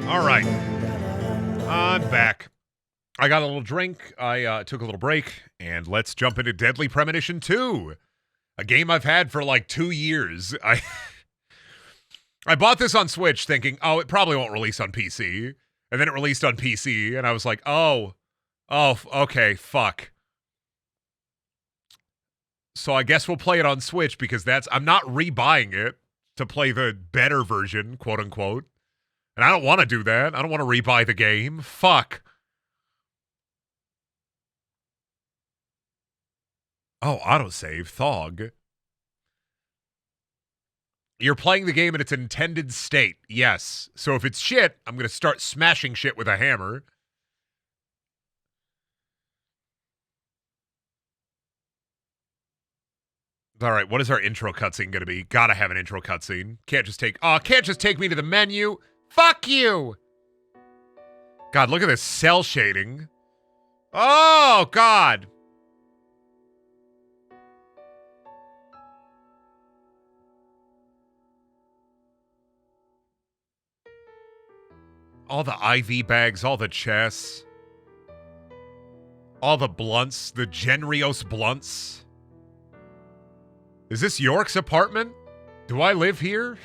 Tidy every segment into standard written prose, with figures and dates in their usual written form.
All right. I'm back. I got a little drink. I took a little break, and let's jump into Deadly Premonition 2, a game I've had for like 2 years. I bought this on Switch thinking, oh, it probably won't release on PC. And then it released on PC, and I was like, oh, okay, fuck. So I guess we'll play it on Switch because I'm not rebuying it to play the better version, quote unquote. And I don't want to do that. I don't want to rebuy the game. Fuck. Oh, autosave, Thog. You're playing the game in its intended state, yes. So if it's shit, I'm going to start smashing shit with a hammer. All right, what is our intro cutscene going to be? Gotta have an intro cutscene. Can't just take me to the menu. Fuck you! God, look at this cell shading. Oh, God. All the IV bags, all the chests. All the blunts, the Genrios blunts. Is this York's apartment? Do I live here?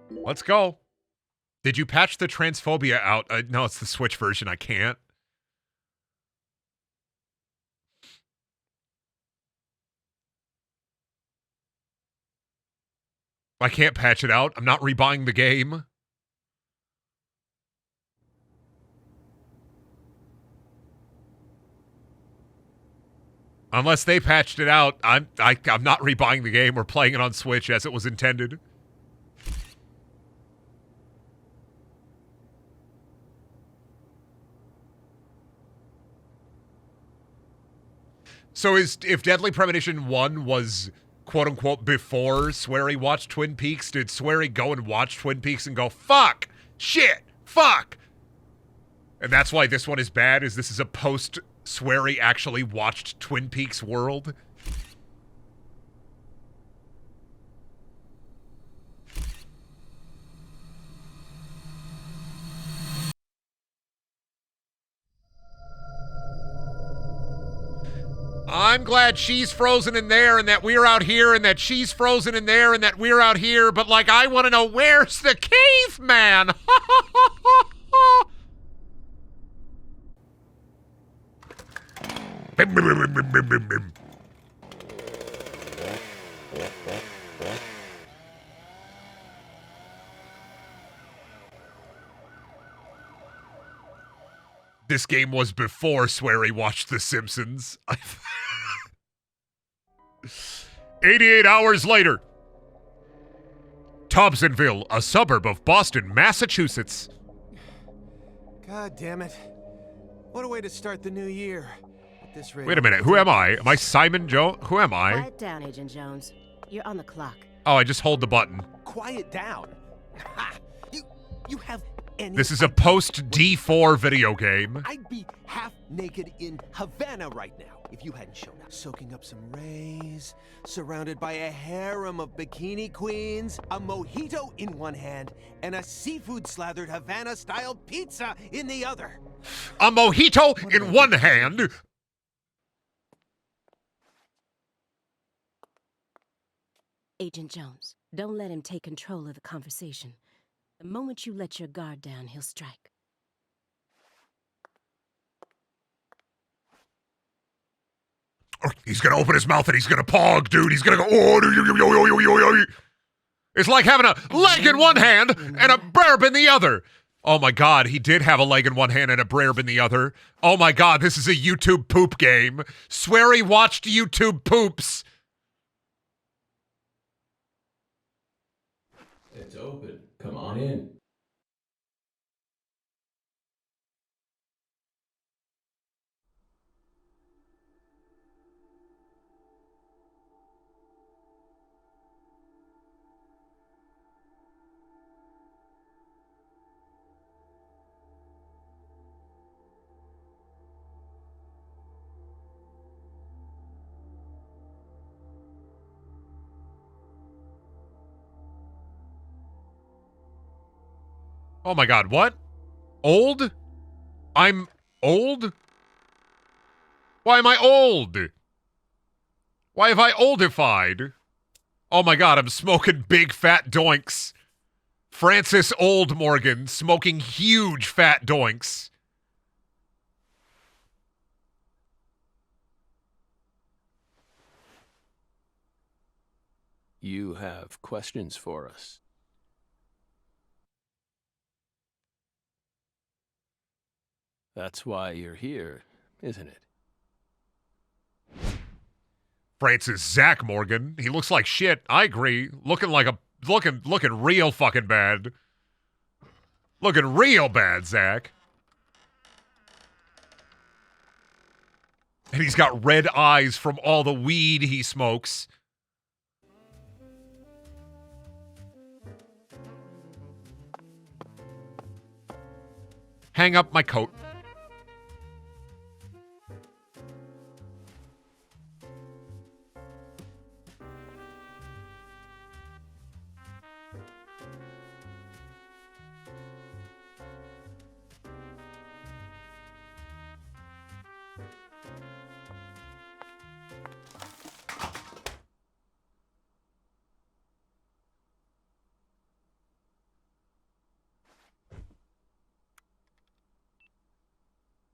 Let's go. Did you patch the transphobia out? No, it's the Switch version. I can't. I can't patch it out. I'm not rebuying the game. Unless they patched it out, I'm not rebuying the game or playing it on Switch as it was intended. So if Deadly Premonition 1 was quote unquote before Swery watched Twin Peaks, did Swery go and watch Twin Peaks and go, fuck, shit, fuck? And that's why this one is bad, is this is a post Swery actually watched Twin Peaks world? I'm glad she's frozen in there and that we're out here and that she's frozen in there and that we're out here, but like I want to know where's the caveman? This game was before Swery watched The Simpsons. 88 hours later. Thompsonville, a suburb of Boston, Massachusetts. God damn it. What a way to start the new year. At this rate, Wait a minute, who am I? Am I Simon Jones? Who am I? Quiet down, Agent Jones. You're on the clock. Oh, I just hold the button. Quiet down. Ha! You have any... This is a post-D4 video game. I'd be half naked in Havana right now if you hadn't shown up. Soaking up some rays, surrounded by a harem of bikini queens, a mojito in one hand, and a seafood-slathered Havana-style pizza in the other. A mojito in one hand. Agent Jones, don't let him take control of the conversation. The moment you let your guard down, he'll strike. He's gonna open his mouth and he's gonna pog, dude. He's gonna go, oh, it's like having a leg in one hand and a burb in the other. Oh my God, he did have a leg in one hand and a burb in the other. Oh my God, this is a YouTube poop game. Swery watched YouTube poops. It's open. Come on in. Oh my god, what? Old? I'm old? Why am I old? Why have I oldified? Oh my god, I'm smoking big fat doinks. Francis Old Morgan smoking huge fat doinks. You have questions for us? That's why you're here, isn't it? Francis Zach Morgan. He looks like shit. I agree. Looking real fucking bad. Looking real bad, Zach. And he's got red eyes from all the weed he smokes. Hang up my coat.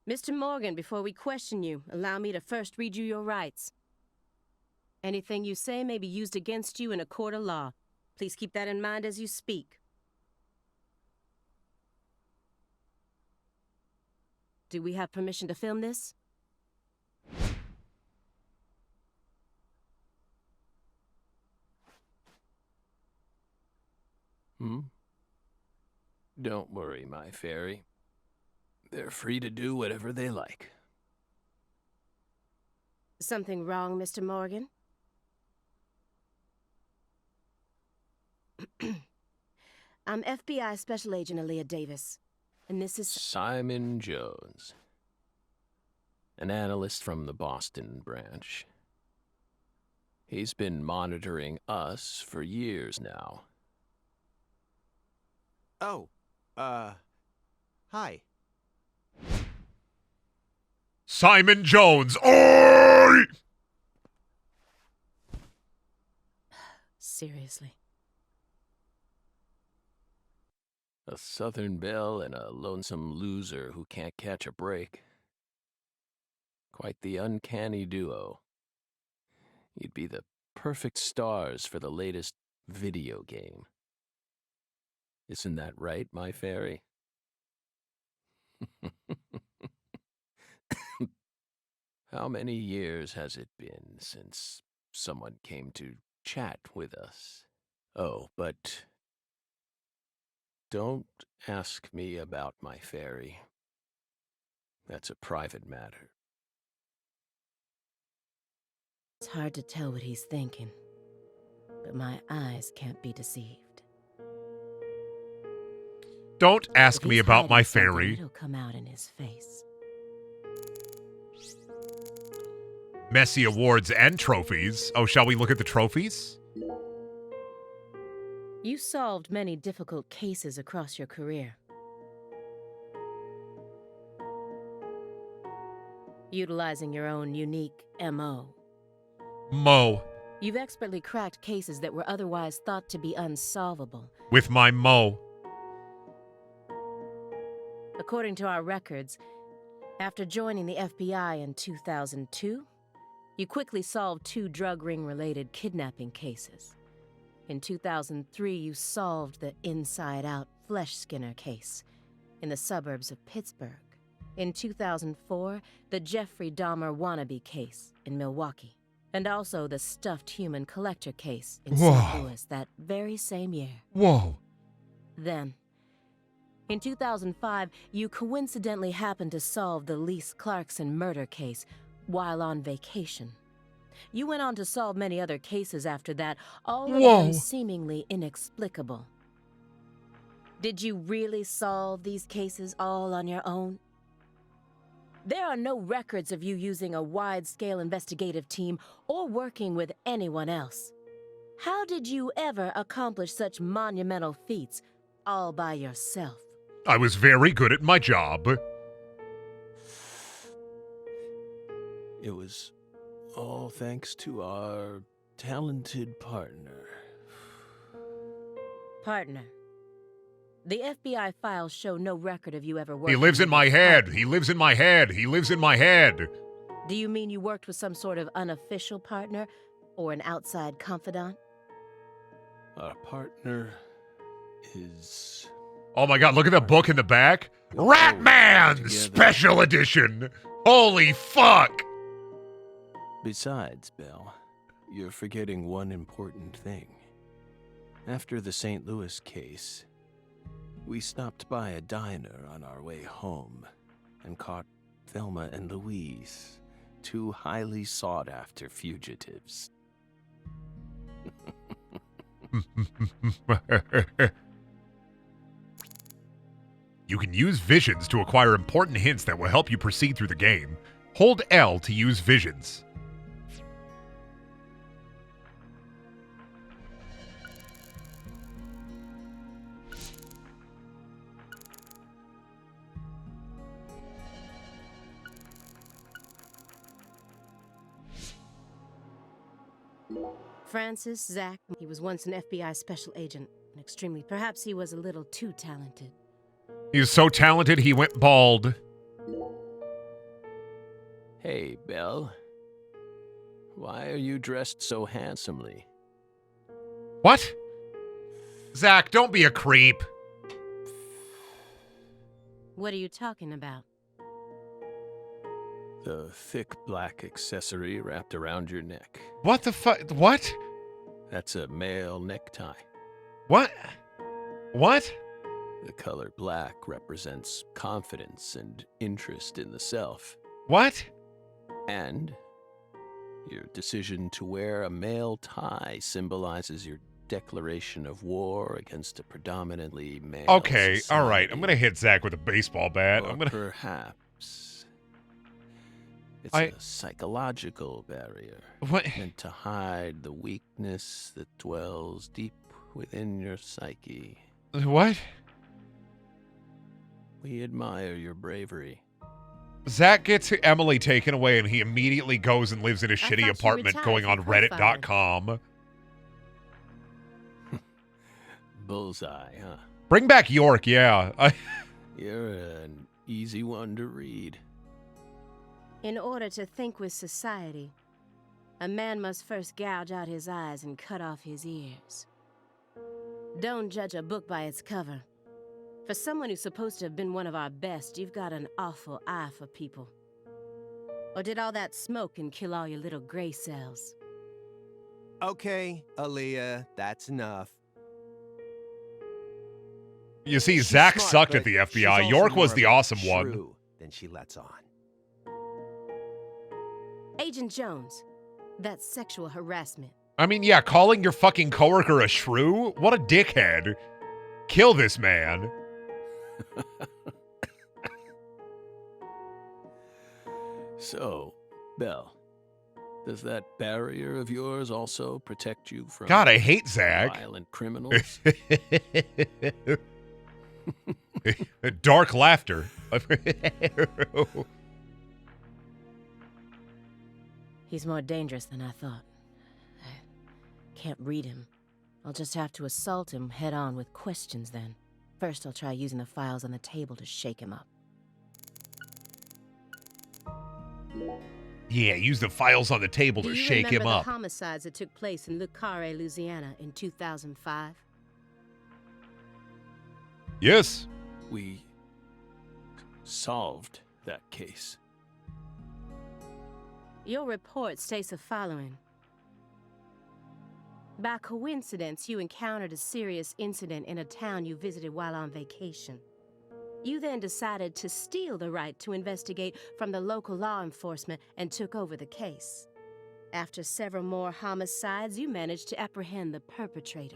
Mr. Morgan, before we question you, allow me to first read you your rights. Anything you say may be used against you in a court of law. Please keep that in mind as you speak. Do we have permission to film this? Don't worry, my fairy. They're free to do whatever they like. Something wrong, Mr. Morgan? I'm FBI Special Agent Aaliyah Davis, and this is... Simon Jones. An analyst from the Boston branch. He's been monitoring us for years now. Oh, hi. Simon Jones. Oi! Seriously. A Southern belle and a lonesome loser who can't catch a break. Quite the uncanny duo. You'd be the perfect stars for the latest video game. Isn't that right, my fairy? How many years has it been since someone came to chat with us? Oh, but don't ask me about my fairy. That's a private matter. It's hard to tell what he's thinking, but my eyes can't be deceived. Don't ask If me he's about my hiding something, fairy. it'll come out in his face. Messy awards and trophies. Oh, shall we look at the trophies? You solved many difficult cases across your career. Utilizing your own unique M.O. Mo. You've expertly cracked cases that were otherwise thought to be unsolvable. With my Mo. According to our records, after joining the FBI in 2002, you quickly solved 2 drug ring-related kidnapping cases. In 2003, you solved the inside-out flesh skinner case in the suburbs of Pittsburgh. In 2004, the Jeffrey Dahmer wannabe case in Milwaukee. And also the stuffed human collector case in St. Louis that very same year. Whoa. Then, in 2005, you coincidentally happened to solve the Lise Clarkson murder case while on vacation. You went on to solve many other cases after that, all of them seemingly inexplicable. Did you really solve these cases all on your own? There are no records of you using a wide-scale investigative team or working with anyone else. How did you ever accomplish such monumental feats all by yourself? I was very good at my job. It was all thanks to our talented partner. Partner. The FBI files show no record of you ever working He lives in with my a head. partner. He lives in my head. He lives in my head. Do you mean you worked with some sort of unofficial partner or an outside confidant? Our partner is... Oh my god, look at the book in the back. Ratman Together. Special Edition. Holy fuck. Besides, Belle, you're forgetting one important thing. After the St. Louis case, we stopped by a diner on our way home and caught Thelma and Louise, two highly sought-after fugitives. You can use visions to acquire important hints that will help you proceed through the game. Hold L to use visions. Francis, Zach, he was once an FBI special agent, and extremely, perhaps he was a little too talented. He was so talented he went bald. Hey, Belle. Why are you dressed so handsomely? What? Zach, don't be a creep. What are you talking about? The thick black accessory wrapped around your neck. What the fuck? What? That's a male necktie. What? What? The color black represents confidence and interest in the self. What? And your decision to wear a male tie symbolizes your declaration of war against a predominantly male Okay, society. all right. I'm gonna hit Zach with a baseball bat. Or I'm gonna. perhaps it's I- a psychological barrier What? meant to hide the weakness that dwells deep within your psyche. What? We admire your bravery. Zach gets Emily taken away and he immediately goes and lives in a thought shitty you apartment retired going on from profiling. reddit.com. Bullseye, huh? Bring back York, yeah. You're an easy one to read. In order to think with society, a man must first gouge out his eyes and cut off his ears. Don't judge a book by its cover. For someone who's supposed to have been one of our best, you've got an awful eye for people. Or did all that smoke and kill all your little gray cells? Okay, Aaliyah, that's enough. You see, She's Zach smart, sucked at but the she's FBI. also York more was of the a awesome one. shrew than she lets on. Agent Jones, that's sexual harassment. I mean, yeah, calling your fucking coworker a shrew? What a dickhead. Kill this man. So, Belle, does that barrier of yours also protect you from God, I hate Zach. violent criminals? Dark laughter. He's more dangerous than I thought. I can't read him. I'll just have to assault him head on with questions then. First, I'll try using the files on the table to shake him up. Yeah, use the files on the table Do to you shake him remember up. the homicides that took place in Le Carré, Louisiana in 2005? Yes. We solved that case. Your report states the following. By coincidence, you encountered a serious incident in a town you visited while on vacation. You then decided to steal the right to investigate from the local law enforcement and took over the case. After several more homicides, you managed to apprehend the perpetrator.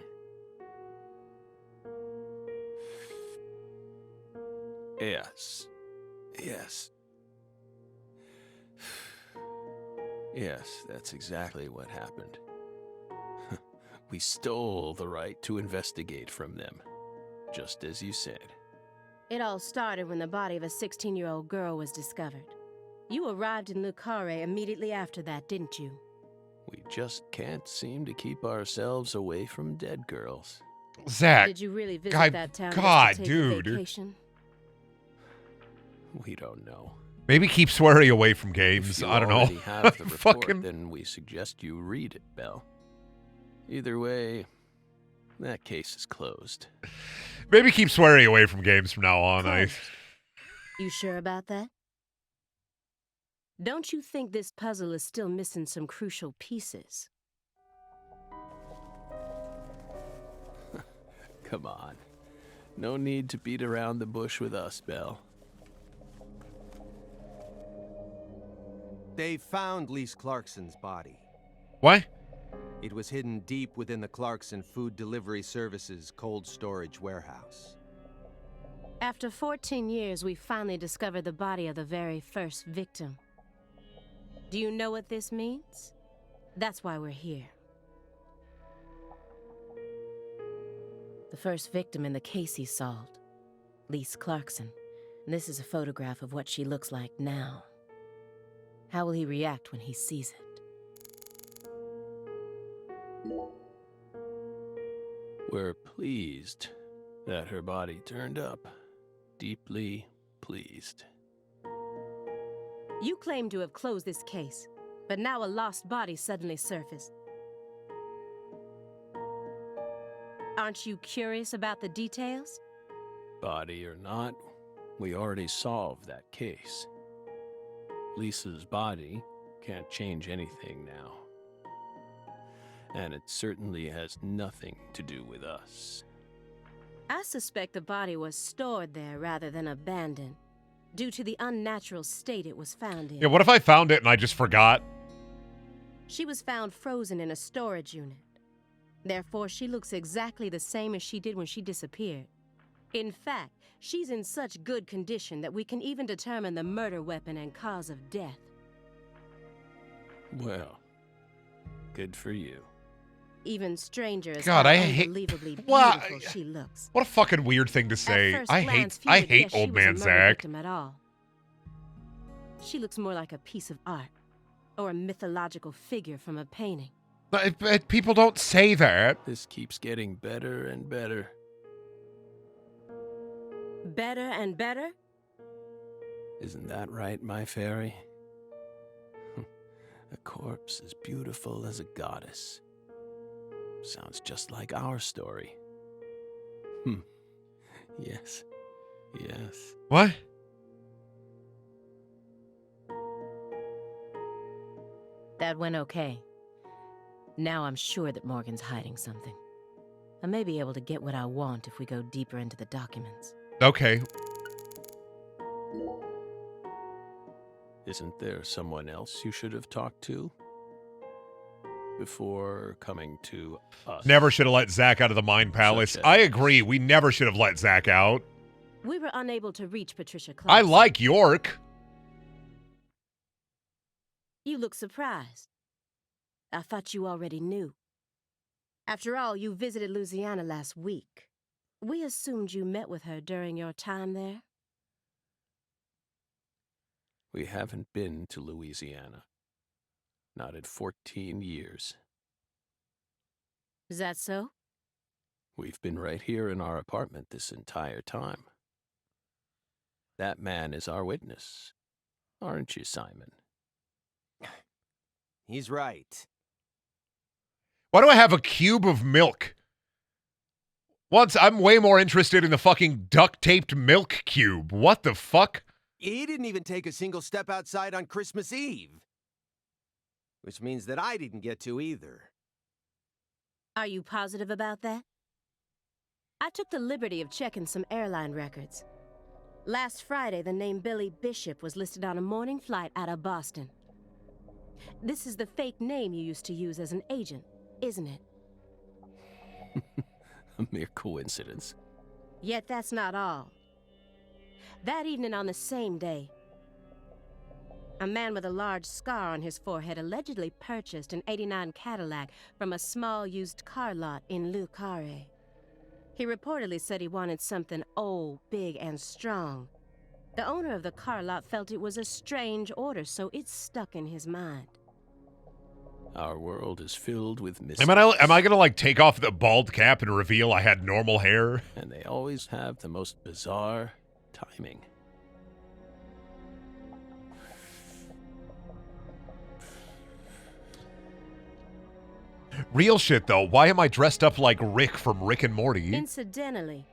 Yes. Yes. Yes, that's exactly what happened. We stole the right to investigate from them, just as you said. It all started when the body of a 16-year-old girl was discovered. You arrived in Le Carré immediately after that, didn't you? We just can't seem to keep ourselves away from dead girls. Zach. Did you really visit God, that town God, just to take a dude. vacation? We don't know. Maybe keep swearing away from games. If you I don't know. already have the report, Fucking. then we suggest you read it, Belle. Either way, that case is closed. Maybe keep swearing away from games from now on. Closed. You sure about that? Don't you think this puzzle is still missing some crucial pieces? Come on. No need to beat around the bush with us, Belle. They found Lise Clarkson's body. What? It was hidden deep within the Clarkson Food Delivery Services cold storage warehouse. After 14 years, we finally discovered the body of the very first victim. Do you know what this means? That's why we're here. The first victim in the case he solved, Lise Clarkson. And this is a photograph of what she looks like now. How will he react when he sees it? We're pleased that her body turned up. Deeply pleased. You claim to have closed this case, but now a lost body suddenly surfaced. Aren't you curious about the details? Body or not, we already solved that case. Lisa's body can't change anything now. And it certainly has nothing to do with us. I suspect the body was stored there rather than abandoned, due to the unnatural state it was found in. Yeah, what if I found it and I just forgot? She was found frozen in a storage unit. Therefore, she looks exactly the same as she did when she disappeared. In fact, she's in such good condition that we can even determine the murder weapon and cause of death. Well, good for you. Even stranger is God, how I hate- unbelievably What? beautiful she looks. What a fucking weird thing to At say. first I glance, few hate would guess she old was a man murder Zach. victim at all. She looks more like a piece of art, or a mythological figure from a painting. But people don't say that. This keeps getting better and better. Better and better? Isn't that right, my fairy? A corpse as beautiful as a goddess. Sounds just like our story. Yes. Yes. What? That went okay. Now I'm sure that Morgan's hiding something. I may be able to get what I want if we go deeper into the documents. Okay. Isn't there someone else you should have talked to? Before coming to us. Never should have let Zach out of the Mind Palace. Such as- I agree. We never should have let Zach out. We were unable to reach Patricia I Clarkson. like York. You look surprised. I thought you already knew. After all, you visited Louisiana last week. We assumed you met with her during your time there. We haven't been to Louisiana. Not in 14 years. Is that so? We've been right here in our apartment this entire time. That man is our witness. Aren't you, Simon? He's right. Why do I have a cube of milk? Once I'm way more interested in the fucking duct-taped milk cube. What the fuck? He didn't even take a single step outside on Christmas Eve. Which means that I didn't get to either. Are you positive about that? I took the liberty of checking some airline records. Last Friday, the name Billy Bishop was listed on a morning flight out of Boston. This is the fake name you used to use as an agent, isn't it? A mere coincidence. Yet that's not all. That evening on the same day, a man with a large scar on his forehead allegedly purchased an '89 Cadillac from a small used car lot in Le Carré. He reportedly said he wanted something old, big, and strong. The owner of the car lot felt it was a strange order, so it stuck in his mind. Our world is filled with mysteries. Am I gonna like take off the bald cap and reveal I had normal hair? And they always have the most bizarre timing. Real shit though, why am I dressed up like Rick from Rick and Morty? Incidentally,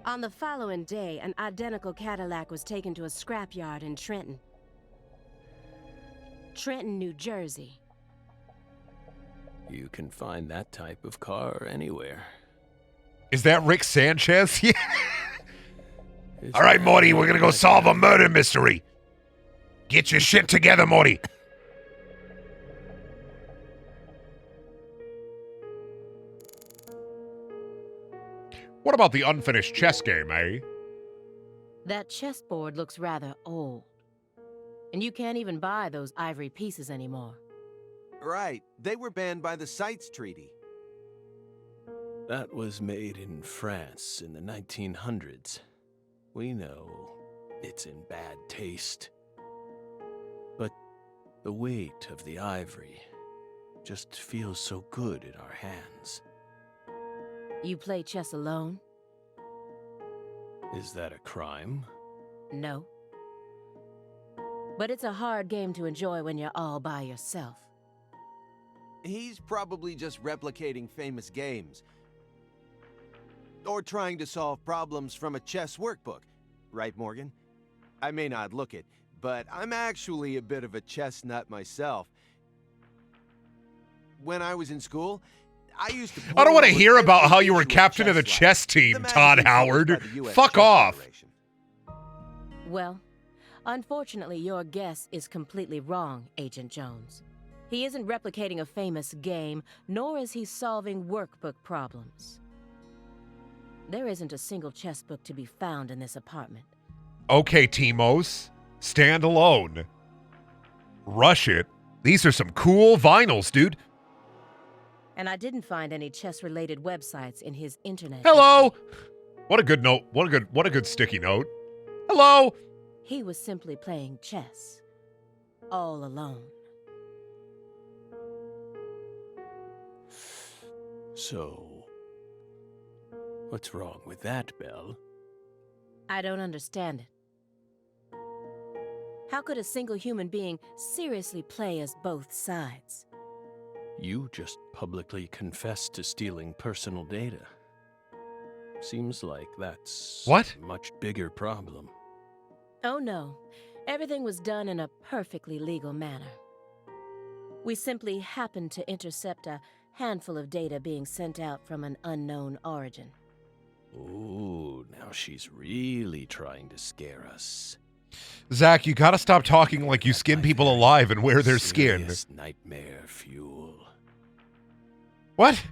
on the following day, an identical Cadillac was taken to a scrapyard in Trenton, New Jersey. You can find that type of car anywhere. Is that Rick Sanchez? Yeah. It's All right, not Morty, we're gonna go like solve a that. murder mystery. Get your shit together, Morty. What about the unfinished chess game, eh? That chessboard looks rather old. And you can't even buy those ivory pieces anymore. Right. They were banned by the CITES Treaty. That was made in France in the 1900s. We know it's in bad taste. But the weight of the ivory just feels so good in our hands. You play chess alone? Is that a crime? No. But it's a hard game to enjoy when you're all by yourself. He's probably just replicating famous games. Or trying to solve problems from a chess workbook. Right, Morgan? I may not look it, but I'm actually a bit of a chess nut myself. When I was in school, I used to... I don't want to pour hear over about every how you were issue of captain of the Chess chess Life, team, the Todd magazine Howard. published by the US Fuck Chess off. Federation. Well, unfortunately, your guess is completely wrong, Agent Jones. He isn't replicating a famous game, nor is he solving workbook problems. There isn't a single chess book to be found in this apartment. Okay, Timos. Stand alone. Rush it. These are some cool vinyls, dude. And I didn't find any chess-related websites in his internet. Hello. What a good note. What a good sticky note. Hello. He was simply playing chess. All alone. So, what's wrong with that, Belle? I don't understand it. How could a single human being seriously play as both sides? You just publicly confessed to stealing personal data. Seems like that's What? a much bigger problem. Oh no, everything was done in a perfectly legal manner. We simply happened to intercept a handful of data being sent out from an unknown origin. Ooh, now she's really trying to scare us. Zach, you gotta stop talking like you skin people alive and wear their skin. Serious nightmare fuel. What?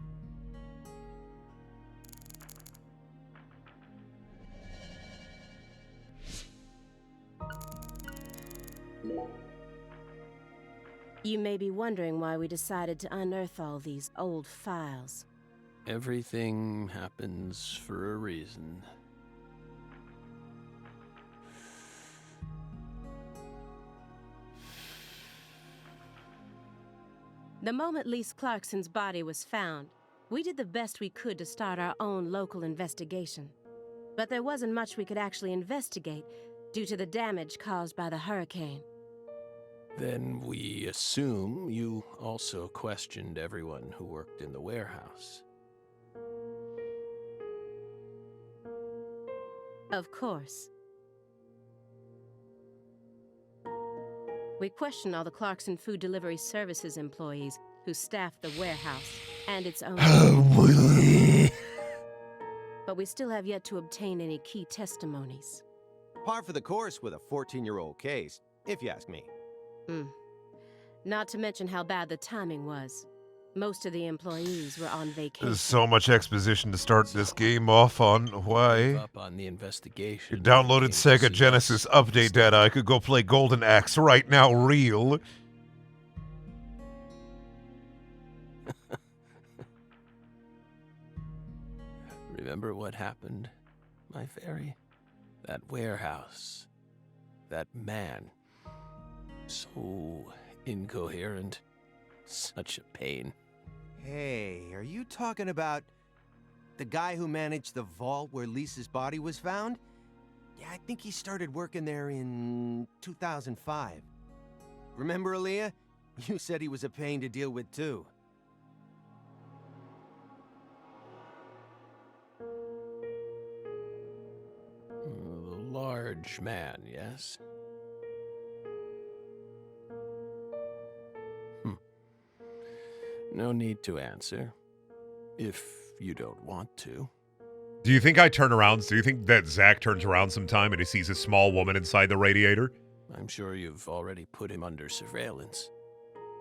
You may be wondering why we decided to unearth all these old files. Everything happens for a reason. The moment Lise Clarkson's body was found, we did the best we could to start our own local investigation. But there wasn't much we could actually investigate due to the damage caused by the hurricane. Then we assume you also questioned everyone who worked in the warehouse. Of course. We questioned all the Clarkson Food Delivery Services employees who staffed the warehouse and its owner. But we still have yet to obtain any key testimonies. Par for the course with a 14-year-old case, if you ask me. Not to mention how bad the timing was. Most of the employees were on vacation. There's so much exposition to start this game off on. Give Why? up on the investigation. You downloaded Came to Sega see Genesis us update instead. data. I could go play Golden Axe right now, real. remember what happened, my fairy? That warehouse. That man. So incoherent. Such a pain. Hey, are you talking about the guy who managed the vault where Lisa's body was found? Yeah, I think he started working there in 2005. Remember, Aaliyah? You said he was a pain to deal with, too. The large man, yes? No need to answer, if you don't want to. Do you think I turn around? Do you think that Zach turns around sometime and he sees a small woman inside the radiator? I'm sure you've already put him under surveillance.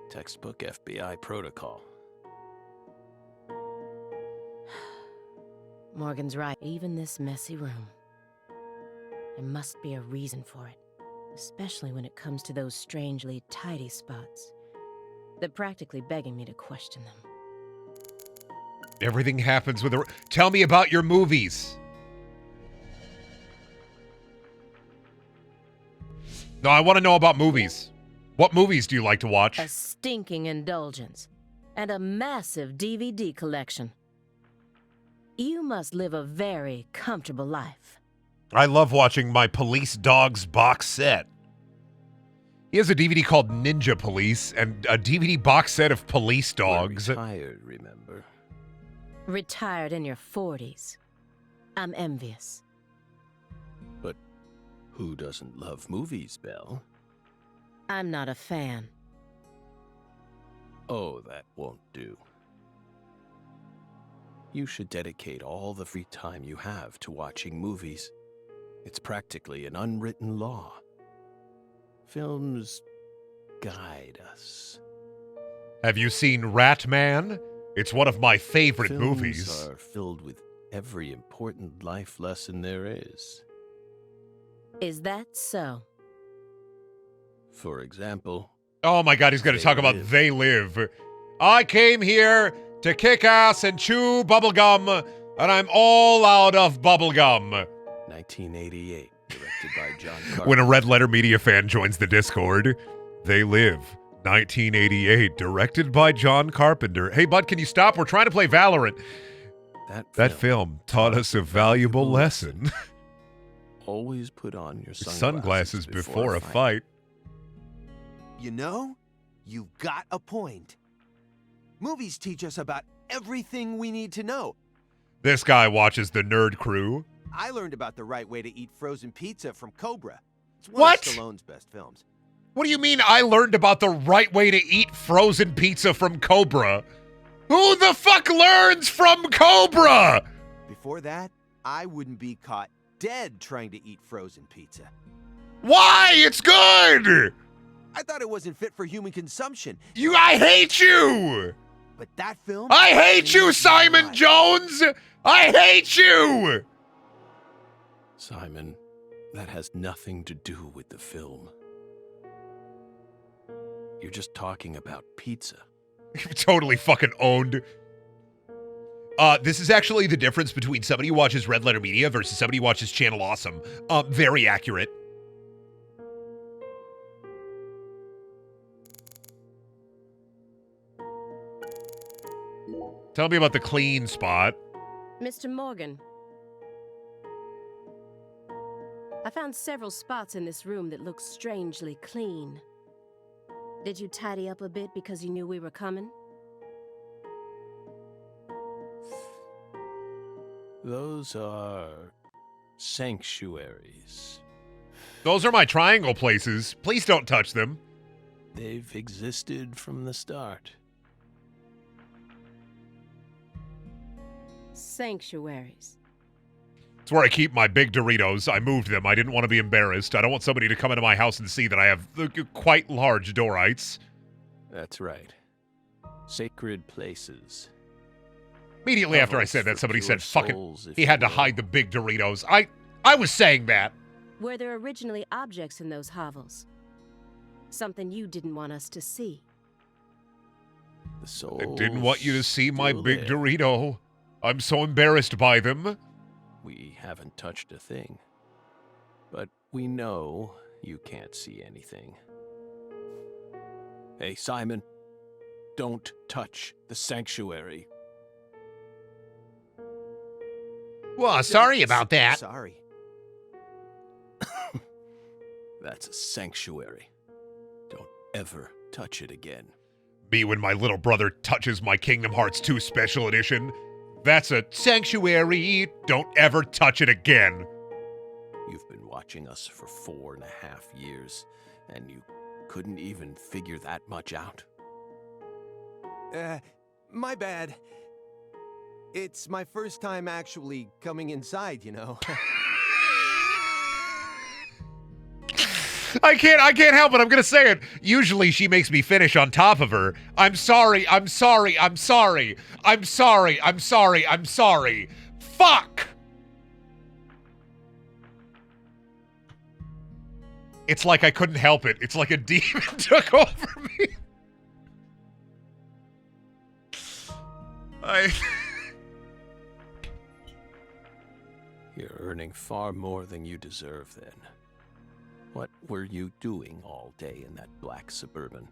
Textbook FBI protocol. Morgan's right. Even this messy room. There must be a reason for it. Especially when it comes to those strangely tidy spots. They're practically begging me to question them. Everything happens with a... Tell me about your movies. No, I want to know about movies. What movies do you like to watch? A stinking indulgence. And a massive DVD collection. You must live a very comfortable life. I love watching my Police Dogs box set. He has a DVD called Ninja Police and a DVD box set of Police Dogs. We're retired, remember? Retired in your 40s. I'm envious. But who doesn't love movies, Belle? I'm not a fan. Oh, that won't do. You should dedicate all the free time you have to watching movies. It's practically an unwritten law. Films guide us. Have you seen Rat Man? It's one of my favorite Films movies. Are filled with every important life lesson there is. Is that so? For example... Oh my god, he's going to talk about They Live. I came here to kick ass and chew bubblegum, and I'm all out of bubblegum. 1988, directed by John Carpenter. When a Red Letter Media fan joins the Discord, They Live. 1988, directed by John Carpenter. Hey, bud, can you stop? We're trying to play Valorant. That film taught us a valuable lesson. Always put on your sunglasses before a fight. You know, you've got a point. Movies teach us about everything we need to know. This guy watches the Nerd Crew. I learned about the right way to eat frozen pizza from Cobra. It's one What? of Stallone's best films. What do you mean I learned about the right way to eat frozen pizza from Cobra? Who the fuck learns from Cobra? Before that, I wouldn't be caught dead trying to eat frozen pizza. Why? It's good! I thought it wasn't fit for human consumption. I hate you! But that film... I hate you, changed my Simon life. Jones! I hate you! Simon, that has nothing to do with the film. You're just talking about pizza. Totally fucking owned. This is actually the difference between somebody who watches Red Letter Media versus somebody who watches Channel Awesome. Very accurate. Tell me about the clean spot. Mr. Morgan. I found several spots in this room that look strangely clean. Did you tidy up a bit because you knew we were coming? Those are sanctuaries. Those are my triangle places. Please don't touch them. They've existed from the start. Sanctuaries. It's where I keep my big Doritos. I moved them. I didn't want to be embarrassed. I don't want somebody to come into my house and see that I have quite large Dorites. That's right. Sacred places. Immediately after I said that, somebody said, fuck it. He had to hide the big Doritos. I was saying that. Were there originally objects in those hovels? Something you didn't want us to see? The souls I didn't want you to see my still big there. Dorito. I'm so embarrassed by them. We haven't touched a thing. But we know you can't see anything. Hey, Simon, don't touch the sanctuary. Well, sorry about that. Sorry. That's a sanctuary. Don't ever touch it again. Me when my little brother touches my Kingdom Hearts 2 Special Edition. That's a sanctuary. Don't ever touch it again. You've been watching us for 4.5 years, and you couldn't even figure that much out? My bad. It's my first time actually coming inside, you know. I can't help it. I'm gonna say it. Usually she makes me finish on top of her. I'm sorry. I'm sorry. I'm sorry. I'm sorry. I'm sorry. I'm sorry. Fuck! It's like I couldn't help it. It's like a demon took over me. You're earning far more than you deserve then. What were you doing all day in that black Suburban?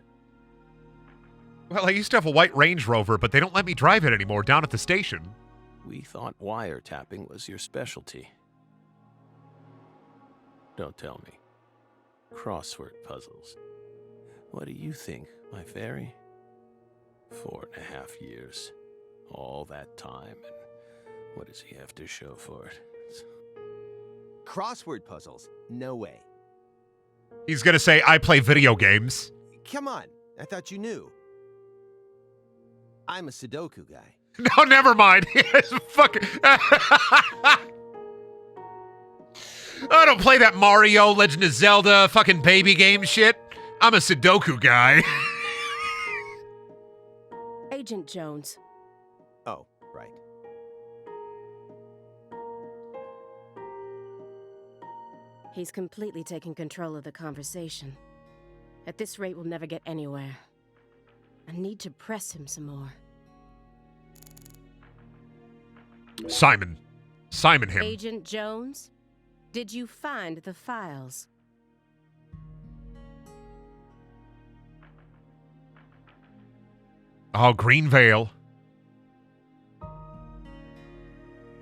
Well, I used to have a white Range Rover, but they don't let me drive it anymore down at the station. We thought wiretapping was your specialty. Don't tell me. Crossword puzzles. What do you think, my fairy? 4.5 years. All that time, and what does he have to show for it? Crossword puzzles? No way. He's gonna say, I play video games. Come on, I thought you knew. I'm a Sudoku guy. No, never mind. Fuck. I don't play that Mario, Legend of Zelda, fucking baby game shit. I'm a Sudoku guy. Agent Jones. Oh, right. He's completely taken control of the conversation. At this rate, we'll never get anywhere. I need to press him some more. Simon. Simon him. Agent Jones, did you find the files? Oh, Green Veil.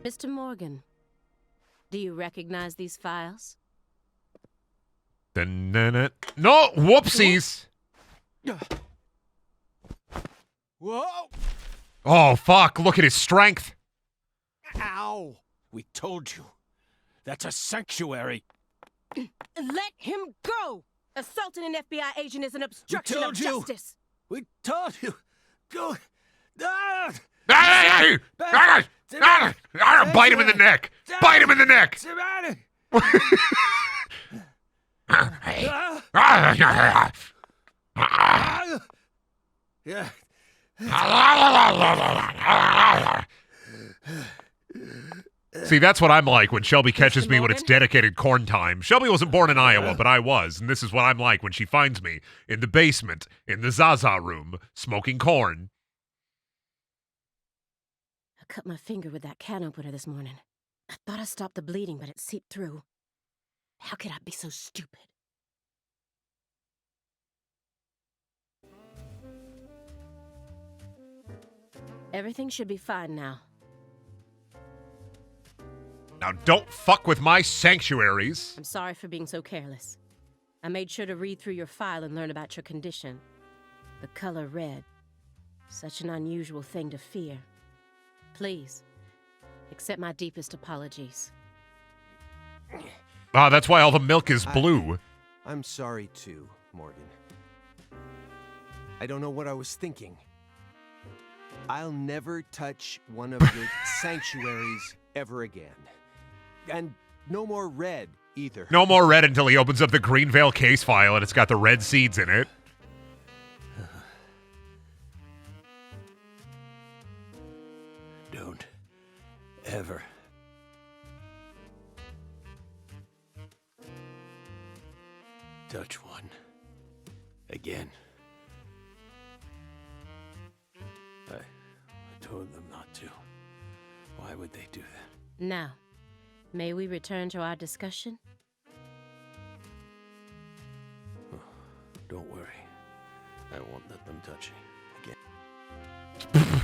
Mr. Morgan, do you recognize these files? No, whoopsies. Whoa! Oh, fuck. Look at his strength. Ow! We told you. That's a sanctuary. Let him go! Assaulting an FBI agent is an obstruction of told you. justice. We told you. Go. Ah! Bite him in the neck. Bite him in the neck. Savannah! Yeah. See, that's what I'm like when Shelby catches Mr. me when it's Morgan? dedicated corn time. Shelby wasn't born in Iowa, but I was, and this is what I'm like when she finds me in the basement, in the Zaza room, smoking corn. I cut my finger with that can opener this morning. I thought I stopped the bleeding, but it seeped through. How could I be so stupid? Everything should be fine now. Now, don't fuck with my sanctuaries. I'm sorry for being so careless. I made sure to read through your file and learn about your condition. The color red. Such an unusual thing to fear. Please, accept my deepest apologies. Ah, that's why all the milk is blue. I'm sorry too, Morgan. I don't know what I was thinking. I'll never touch one of your sanctuaries ever again. And no more red either. No more red until he opens up the Green Veil case file and it's got the red seeds in it. Don't ever. Touch one. Again. I told them not to. Why would they do that? Now, may we return to our discussion? Don't worry. I won't let them touch you again.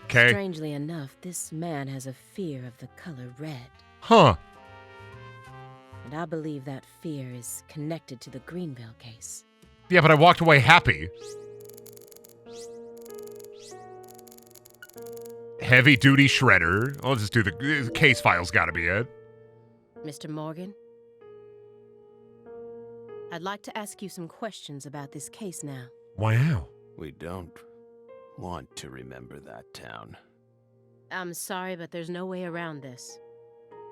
Okay. Strangely enough, this man has a fear of the color red. Huh. And I believe that fear is connected to the Greenville case. Yeah, but I walked away happy. Heavy duty shredder. I'll just do the case file's gotta be it. Mr. Morgan? I'd like to ask you some questions about this case now. Wow. We don't want to remember that town. I'm sorry, but there's no way around this.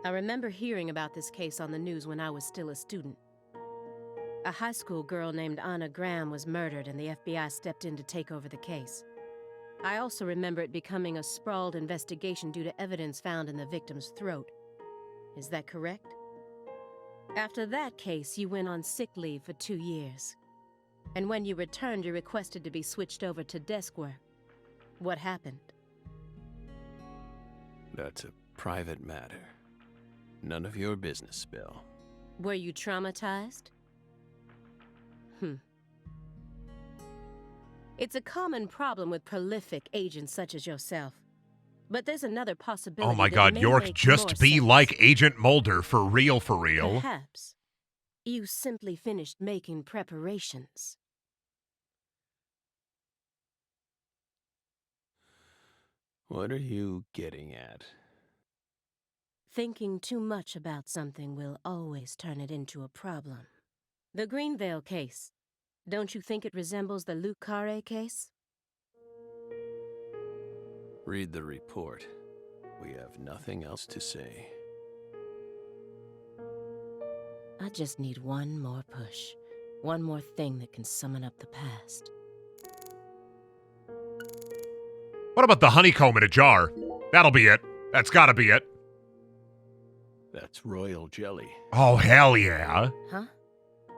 I remember hearing about this case on the news when I was still a student. A high school girl named Anna Graham was murdered and the FBI stepped in to take over the case. I also remember it becoming a sprawled investigation due to evidence found in the victim's throat. Is that correct? After that case, you went on sick leave for 2 years. And when you returned, you requested to be switched over to desk work. What happened? That's a private matter. None of your business, Bill. Were you traumatized? It's a common problem with prolific agents such as yourself. But there's another possibility. Oh my that god, may York, make just more be sense. like Agent Mulder, for real, for real. Perhaps you simply finished making preparations. What are you getting at? Thinking too much about something will always turn it into a problem. The Greenvale case. Don't you think it resembles the Luke Carre case? Read the report. We have nothing else to say. I just need one more push. One more thing that can summon up the past. What about the honeycomb in a jar? That'll be it. That's gotta be it. That's royal jelly. Oh, hell yeah. Huh?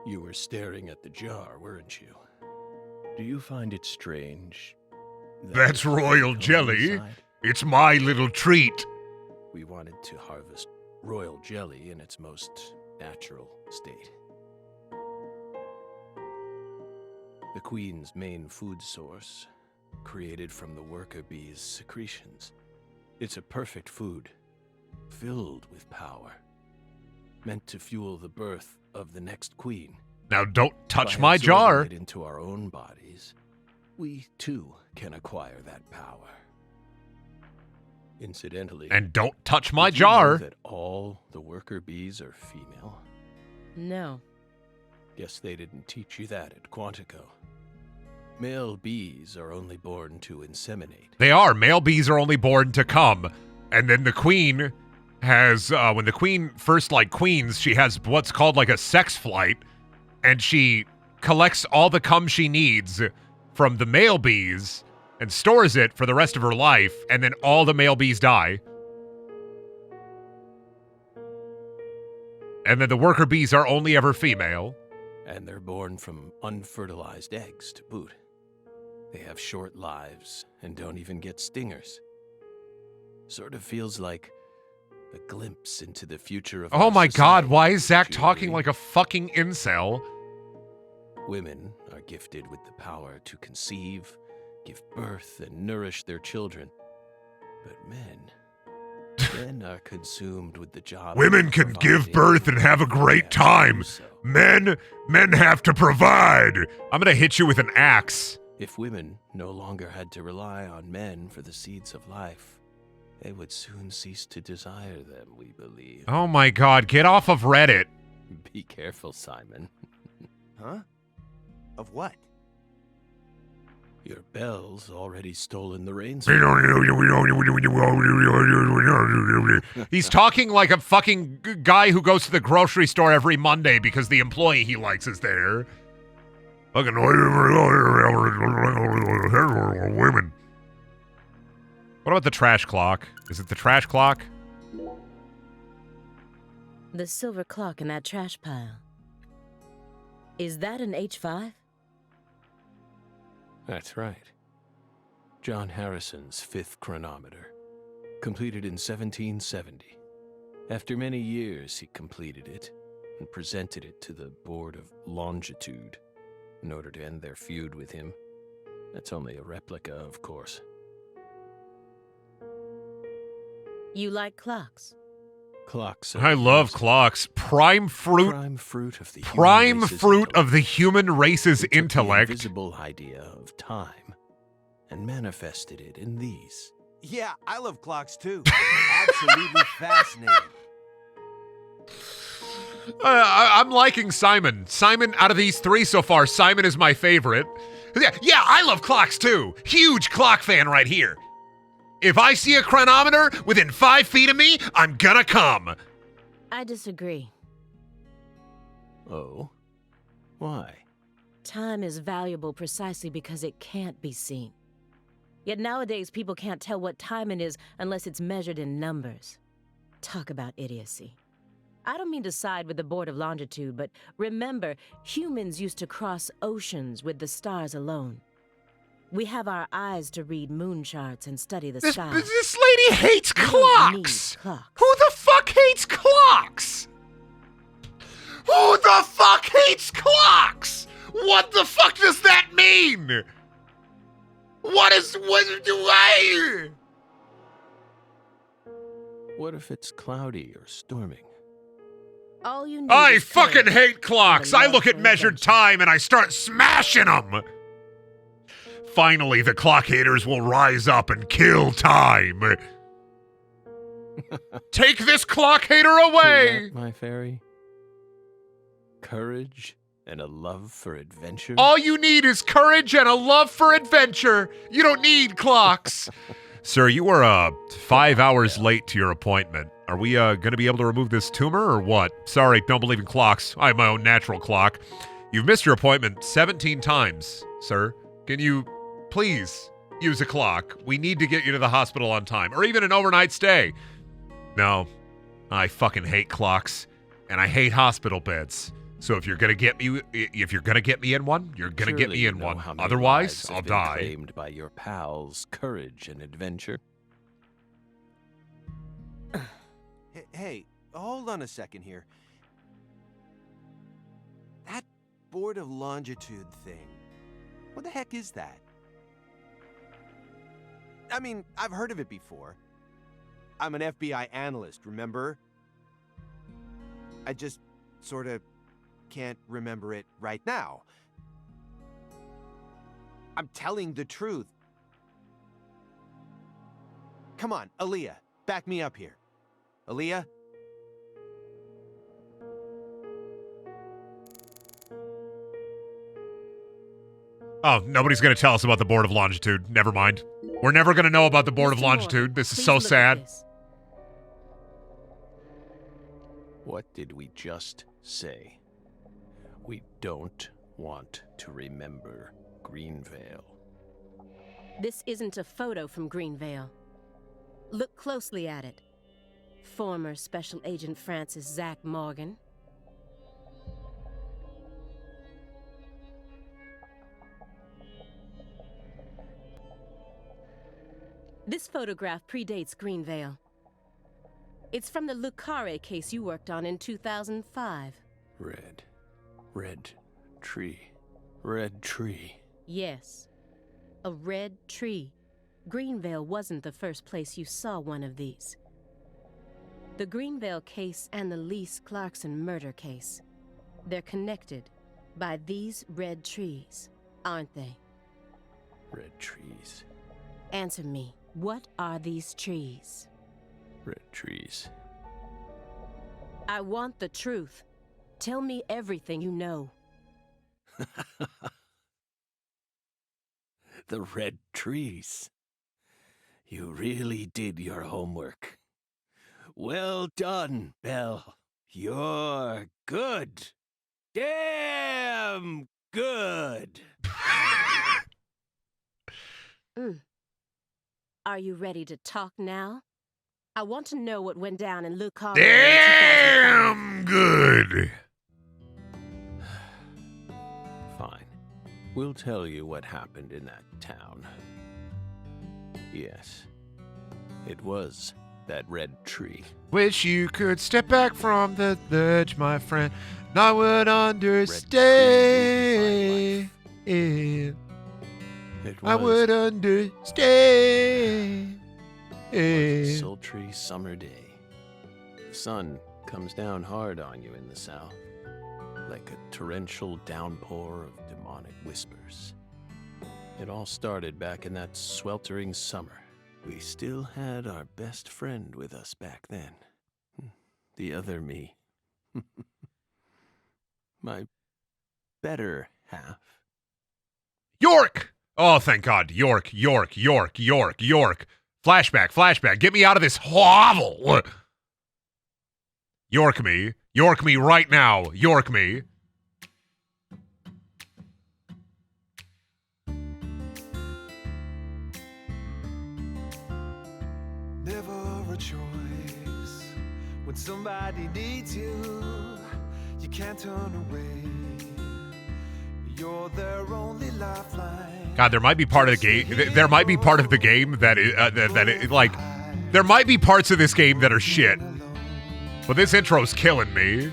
You were staring at the jar, weren't you? Do you find it strange? that That's there's royal honeycomb jelly. inside? It's my little treat. We wanted to harvest royal jelly in its most natural state. The queen's main food source, created from the worker bee's secretions. It's a perfect food, filled with power, meant to fuel the birth of the next queen. Now don't touch By my absorbing jar. it into our own bodies, we too can acquire that power. Incidentally, And don't touch my did you know jar. that all the worker bees are female? No. Guess they didn't teach you that at Quantico. Male bees are only born to inseminate. They are. Male bees are only born to come. And then the queen has, when the queen first, queens, she has what's called, a sex flight. And she collects all the cum she needs from the male bees and stores it for the rest of her life. And then all the male bees die. And then the worker bees are only ever female. And they're born from unfertilized eggs to boot. They have short lives and don't even get stingers. Sort of feels like a glimpse into the future of Oh our my god, society, why is Zach don't you talking agree? like a fucking incel? Women are gifted with the power to conceive, give birth, and nourish their children. But men are consumed with the job. Women of can give providing, birth and have a great and time. do so. Men have to provide. I'm gonna hit you with an axe. If women no longer had to rely on men for the seeds of life, they would soon cease to desire them, we believe. Oh my god, get off of Reddit. Be careful, Simon. Huh? Of what? Your bell's already stolen the reins. He's talking like a fucking guy who goes to the grocery store every Monday because the employee he likes is there. Fucking women. What about the trash clock? Is it the trash clock? The silver clock in that trash pile. Is that an H5? That's right. John Harrison's fifth chronometer. Completed in 1770. After many years, he completed it and presented it to the Board of Longitude in order to end their feud with him. That's only a replica, of course. You like clocks? Clocks. I love clocks. Prime fruit Prime fruit of the human race's He took the intellect. invisible idea of time and manifested it in these. Yeah, I love clocks too. Absolutely fascinating. I'm liking Simon. Simon, out of these three so far, Simon is my favorite. Yeah, I love clocks too. Huge clock fan right here. If I see a chronometer within 5 feet of me, I'm gonna come. I disagree. Oh? Why? Time is valuable precisely because it can't be seen. Yet nowadays, people can't tell what time it is unless it's measured in numbers. Talk about idiocy. I don't mean to side with the Board of Longitude, but remember, humans used to cross oceans with the stars alone. We have our eyes to read moon charts and study the sky. This lady hates We don't need clocks. clocks. Who the fuck hates clocks? Who the fuck hates clocks? What the fuck does that mean? What do I? What if it's cloudy or storming? All you need I is fucking courage hate clocks. and a I love look at for measured adventure. time and I start smashing them. Finally, the clock haters will rise up and kill time. Take this clock hater Hear away. that, my fairy? Courage and a love for adventure? All you need is courage and a love for adventure. You don't need clocks. Sir, you are 5 hours late to your appointment. Are we going to be able to remove this tumor or what? Sorry, don't believe in clocks. I have my own natural clock. You've missed your appointment 17 times, sir. Can you please use a clock? We need to get you to the hospital on time, or even an overnight stay. No, I fucking hate clocks, and I hate hospital beds. So if you're gonna get me in one, you're gonna get Surely me you in know one. how many Otherwise, lives have I'll been die. Claimed by your pals' courage and adventure. Hey, hold on a second here. That Board of Longitude thing. What the heck is that? I mean, I've heard of it before. I'm an FBI analyst, remember? I just sort of can't remember it right now. I'm telling the truth. Come on, Aaliyah, back me up here. Aaliyah? Oh, nobody's gonna tell us about the Board of Longitude. Never mind. We're never gonna know about the Board of Mr. Moore, Longitude. This is please so look at sad. this. What did we just say? We don't want to remember Greenvale. This isn't a photo from Greenvale. Look closely at it. Former Special Agent Francis Zach Morgan. This photograph predates Greenvale. It's from the Lucare case you worked on in 2005. Red tree. Yes, a red tree. Greenvale wasn't the first place you saw one of these. The Greenvale case and the Lise Clarkson murder case. They're connected by these red trees, aren't they? Red trees. Answer me. What are these trees? Red trees. I want the truth. Tell me everything you know. The red trees. You really did your homework. Well done, Belle. You're good. Damn good. Are you ready to talk now? I want to know what went down in Lucare. Damn good. Fine. We'll tell you what happened in that town. Yes. It was that red tree. Wish you could step back from the ledge, my friend, and I would understand. It I was would understand. a sultry summer day. The sun comes down hard on you in the south, like a torrential downpour of demonic whispers. It all started back in that sweltering summer. We still had our best friend with us back then. The other me. My better half. York! Oh, thank God. York. Flashback. Get me out of this hovel. York me right now. York me. Never a choice. When somebody needs you, you can't turn away. You're their only lifeline. God, there might be part of the game. There might be part of the game that like, there might be parts of this game that are shit. But this intro's killing me.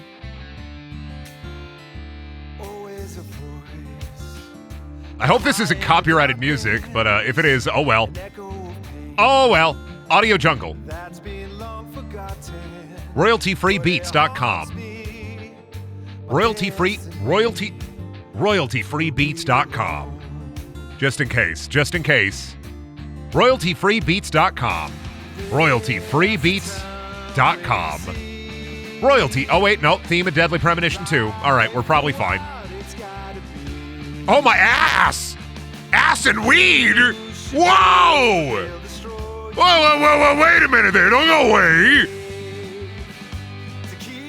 Always a voice. I hope this isn't copyrighted music, but if it is, oh well. An echo of pain Oh well. Audio Jungle. that's been long forgotten. RoyaltyFreeBeats.com. Royaltyfreebeats.com. Just in case. Royaltyfreebeats.com. Royaltyfreebeats.com. Royalty. Oh wait, no. Theme of Deadly Premonition 2. All right, we're probably fine. Oh my ass! Ass and weed! Whoa! Whoa, wait a minute there. Don't go away.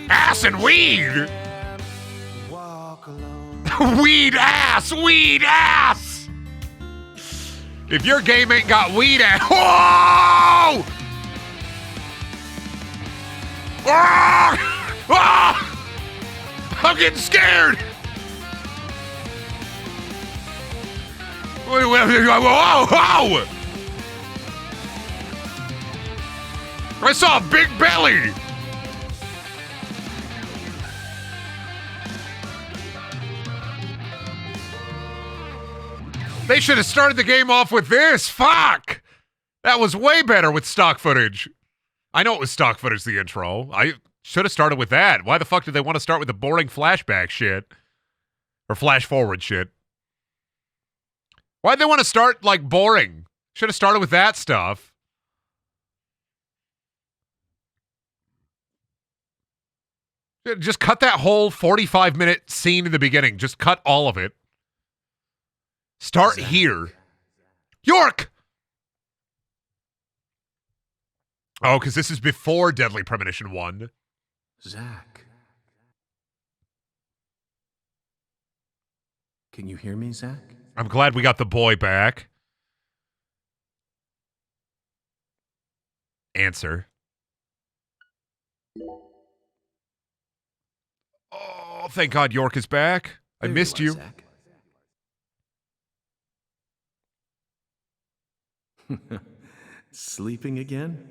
Ass and weed! Walk alone. Weed ass! If your game ain't got weed ass. Whoa! Ah! Ah! I'm getting scared! Whoa! I saw a big belly! They should have started the game off with this. Fuck! That was way better with stock footage. I know it was stock footage, the intro. I should have started with that. Why the fuck did they want to start with the boring flashback shit? Or flash forward shit? Why'd they want to start, like, boring? Should have started with that stuff. Just cut that whole 45-minute scene in the beginning. Just cut all of it. Start here. York! Oh, because this is before Deadly Premonition 1. Zach. Can you hear me, Zach? I'm glad we got the boy back. Answer. Oh, thank God York is back. I There missed are, you. Zach. Sleeping again?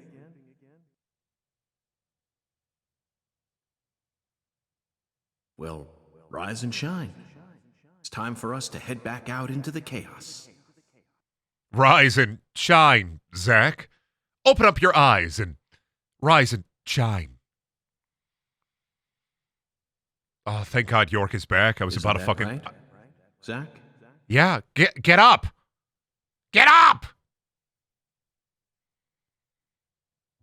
Well, rise and shine. It's time for us to head back out into the chaos. Rise and shine, Zach. Open up your eyes and rise and shine. Oh, thank God York is back. I was Isn't about to that fucking... right, Zach? Yeah, get up! Get up!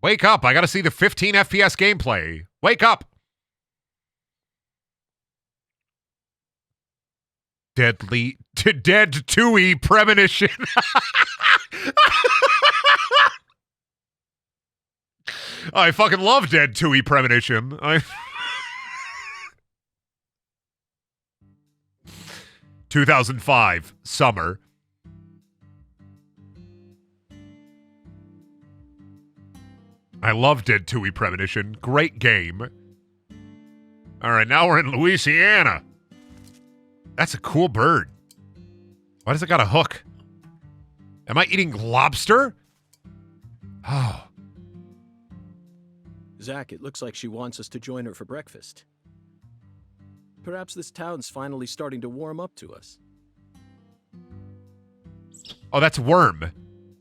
Wake up, I gotta see the 15 FPS gameplay. Wake up! Dead 2E Premonition. I fucking love Dead 2E Premonition. 2005, summer. I love Dead 2E Premonition. Great game. All right, now we're in Louisiana. That's a cool bird. Why does it got a hook? Am I eating lobster? Oh, Zach, it looks like she wants us to join her for breakfast. Perhaps this town's finally starting to warm up to us. Oh, that's Worm.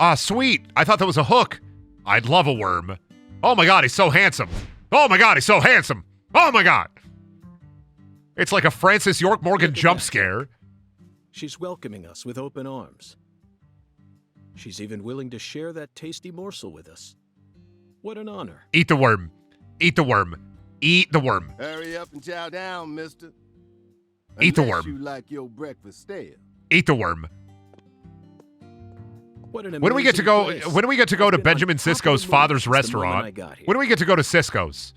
Ah, sweet. I thought that was a hook. I'd love a worm. Oh my god, he's so handsome. Oh my god, he's so handsome. Oh my god. It's like a Francis York Morgan jump scare. She's welcoming us with open arms. She's even willing to share that tasty morsel with us. What an honor. Eat the worm. Eat the worm. Eat the worm. Hurry up and chow down, mister. Eat the Unless worm. you like your breakfast stale. Eat the worm. What an When do we get to go? amazing place. When do we get to go I've to been Benjamin on top of Sisko's the moon father's since the moment I restaurant? got here. When do we get to go to Sisko's?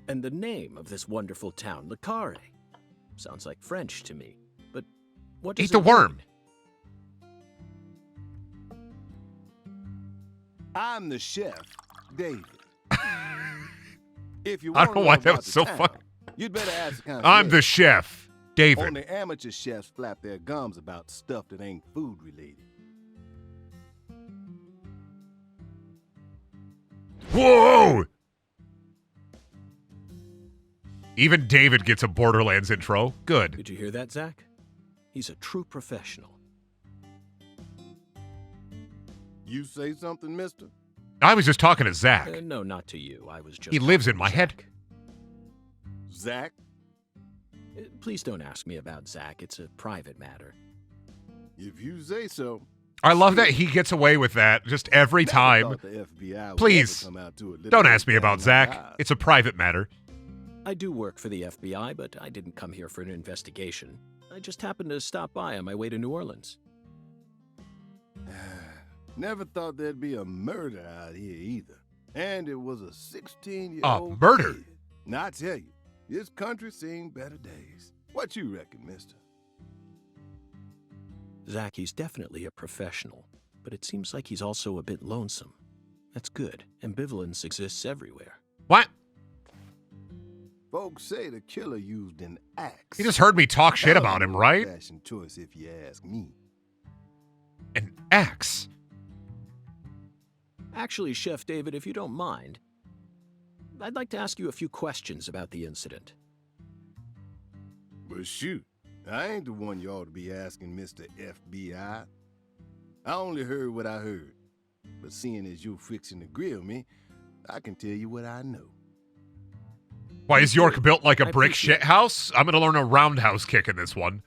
And the name of this wonderful town, Le Carre. Sounds like French to me. But what does Eat the it worm. mean? I'm the chef, David. If you I want don't to know why know that about was the so town, funny. you'd better ask the concierge. I'm the chef, David. Only amateur chefs flap their gums about stuff that ain't food related. Whoa! Even David gets a Borderlands intro. Good. Did you hear that, Zach? He's a true professional. You say something, mister? I was just talking to Zach. No, not to you. I was just... He lives in talking my to head. Zach? Zach. Please don't ask me about Zach. It's a private matter. If you say so. I love that he gets away with that just every Never time. thought the FBI would Please, ever come out to a little don't ask me town about like Zach. ours. It's a private matter. I do work for the FBI, but I didn't come here for an investigation. I just happened to stop by on my way to New Orleans. Never thought there'd be a murder out here either. And it was a 16-year-old A murder? kid. Now, I tell you, this country's seen better days. What you reckon, mister? Zach, he's definitely a professional, but it seems like he's also a bit lonesome. That's good. Ambivalence exists everywhere. What? Folks say the killer used an axe. He just heard me talk shit That was about an him, right? old-fashioned choice, if you ask me. An axe. Actually, Chef David, if you don't mind, I'd like to ask you a few questions about the incident. But shoot, I ain't the one you ought to be asking, Mr. FBI. I only heard what I heard. But seeing as you're fixing to grill me, I can tell you what I know. Why is York built like a I brick appreciate shit house? I'm gonna learn a roundhouse kick in this one.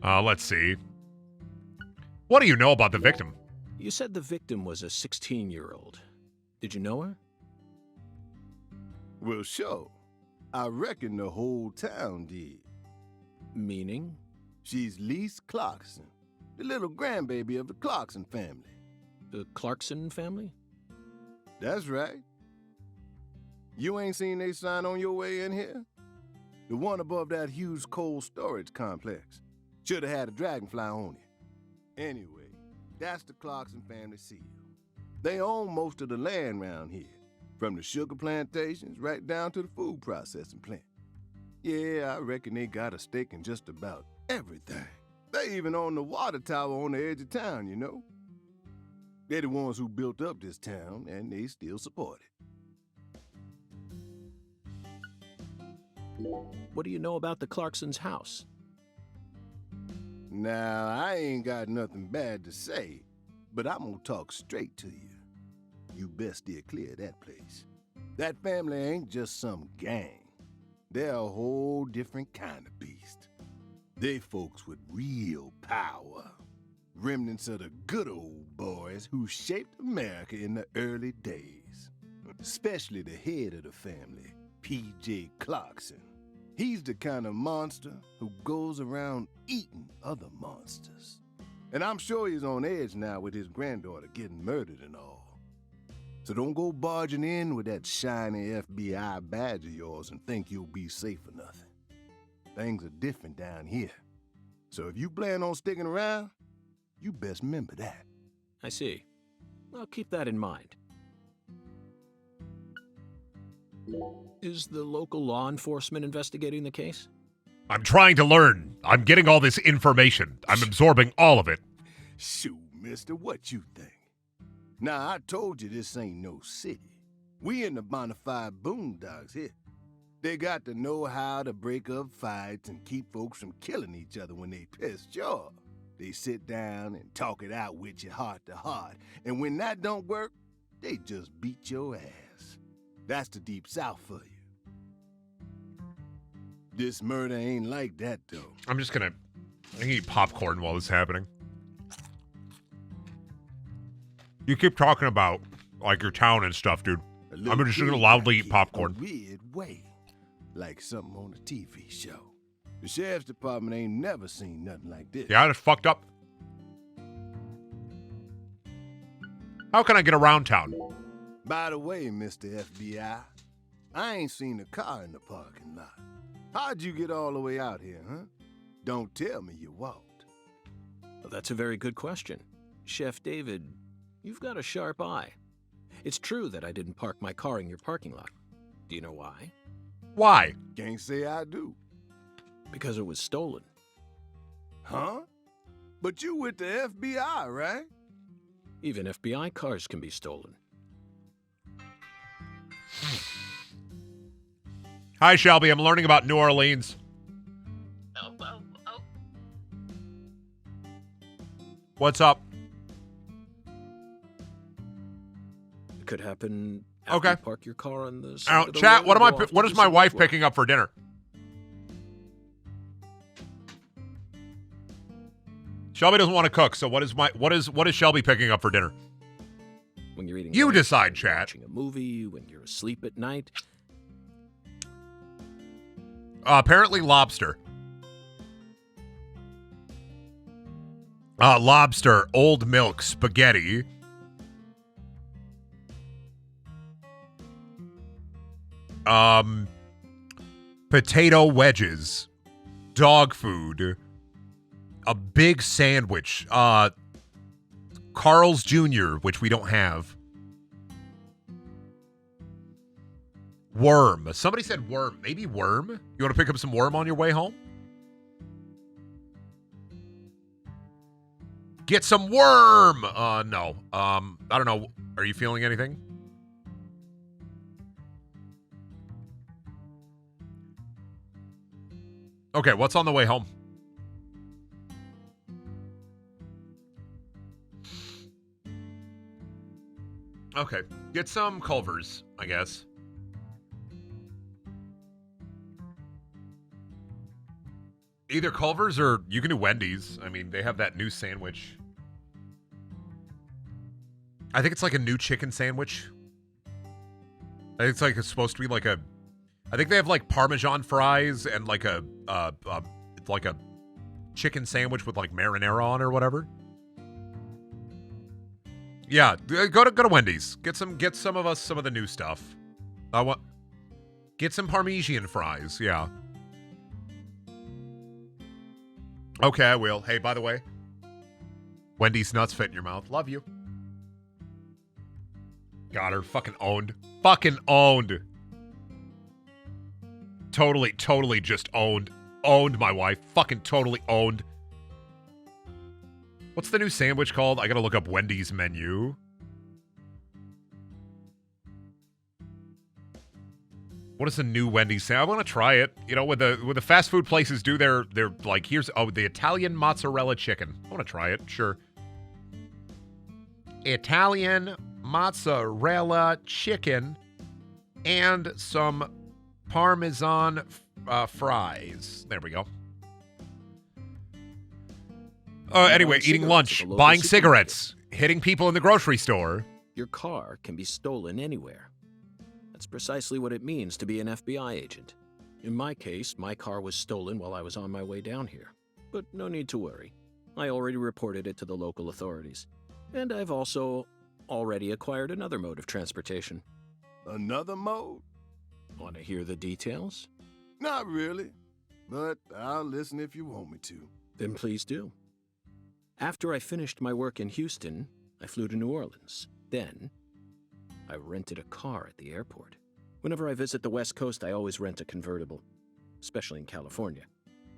Let's see. What do you know about the victim? You said the victim was a 16-year-old. Did you know her? Well, sure. I reckon the whole town did. Meaning? She's Lise Clarkson, the little grandbaby of the Clarkson family. The Clarkson family? That's right. You ain't seen they sign on your way in here? The one above that huge cold storage complex. Should have had a dragonfly on it. Anyway, that's the Clarkson family seal. They own most of the land around here, from the sugar plantations right down to the food processing plant. Yeah, I reckon they got a stake in just about everything. They even own the water tower on the edge of town, you know? They're the ones who built up this town, and they still support it. What do you know about the Clarksons' house? Now, I ain't got nothing bad to say, but I'm gonna talk straight to you. You best steer clear of that place. That family ain't just some gang. They're a whole different kind of beast. They folks with real power. Remnants of the good old boys who shaped America in the early days. Especially the head of the family, P.J. Clarkson. He's the kind of monster who goes around eating other monsters. And I'm sure he's on edge now with his granddaughter getting murdered and all. So don't go barging in with that shiny FBI badge of yours and think you'll be safe for nothing. Things are different down here. So if you plan on sticking around, you best remember that. I see. I'll keep that in mind. Is the local law enforcement investigating the case? I'm trying to learn. I'm getting all this information. I'm absorbing all of it. Shoot, mister, what you think? Now, I told you this ain't no city. We in the bonafide boondocks here. They got to know how to break up fights and keep folks from killing each other when they pissed you off. They sit down and talk it out with you heart to heart, and when that don't work, they just beat your ass. That's the Deep South for you. This murder ain't like that, though. I'm just gonna eat popcorn while this is happening. You keep talking about, like, your town and stuff, dude. I'm just gonna loudly eat popcorn. A weird way, like something on a TV show. The sheriff's department ain't never seen nothing like this. Yeah, it's fucked up. How can I get around town? By the way, Mr. FBI, I ain't seen a car in the parking lot. How'd you get all the way out here, huh? Don't tell me you walked. Well, that's a very good question. Chef David, you've got a sharp eye. It's true that I didn't park my car in your parking lot. Do you know why? Why? Can't say I do. Because it was stolen. Huh? But you with the FBI, right? Even FBI cars can be stolen. Hi, Shelby. I'm learning about New Orleans. Oh. What's up? It could happen after Okay. you park your car on the side of the Chat. road What and go off to What is the my wife sidewalk. picking up for dinner? Shelby doesn't want to cook, so what is Shelby picking up for dinner? When you're eating You lunch, decide, when you're chat. watching a movie, when you're asleep at night. Apparently lobster. Lobster, old milk, spaghetti. Potato wedges, dog food, a big sandwich, Carl's Jr., which we don't have. Worm. Somebody said worm. Maybe worm? You want to pick up some worm on your way home? Get some worm! No. I don't know. Are you feeling anything? Okay, what's on the way home? Okay, get some Culver's, I guess. Either Culver's or you can do Wendy's. I mean, they have that new sandwich. I think it's like a new chicken sandwich. I think it's like it's supposed to be like a. I think they have like Parmesan fries and like a chicken sandwich with like marinara on or whatever. Yeah, go to Wendy's. Get some of us some of the new stuff. Get some Parmesan fries. Yeah. Okay, I will. Hey, by the way, Wendy's nuts fit in your mouth. Love you. Got her. Fucking owned. Fucking owned. Totally just owned. Owned my wife. Fucking totally owned. What's the new sandwich called? I gotta look up Wendy's menu. What is the new Wendy's sandwich? I want to try it. You know, when the fast food places do their like, here's the Italian mozzarella chicken. I want to try it. Sure. Italian mozzarella chicken and some Parmesan fries. There we go. Anyway, eating lunch, buying cigarettes, hitting people in the grocery store. Your car can be stolen anywhere. That's precisely what it means to be an FBI agent. In my case, my car was stolen while I was on my way down here. But no need to worry. I already reported it to the local authorities. And I've also already acquired another mode of transportation. Another mode? Want to hear the details? Not really, but I'll listen if you want me to. Then please do. After I finished my work in Houston, I flew to New Orleans. Then, I rented a car at the airport. Whenever I visit the West Coast, I always rent a convertible, especially in California.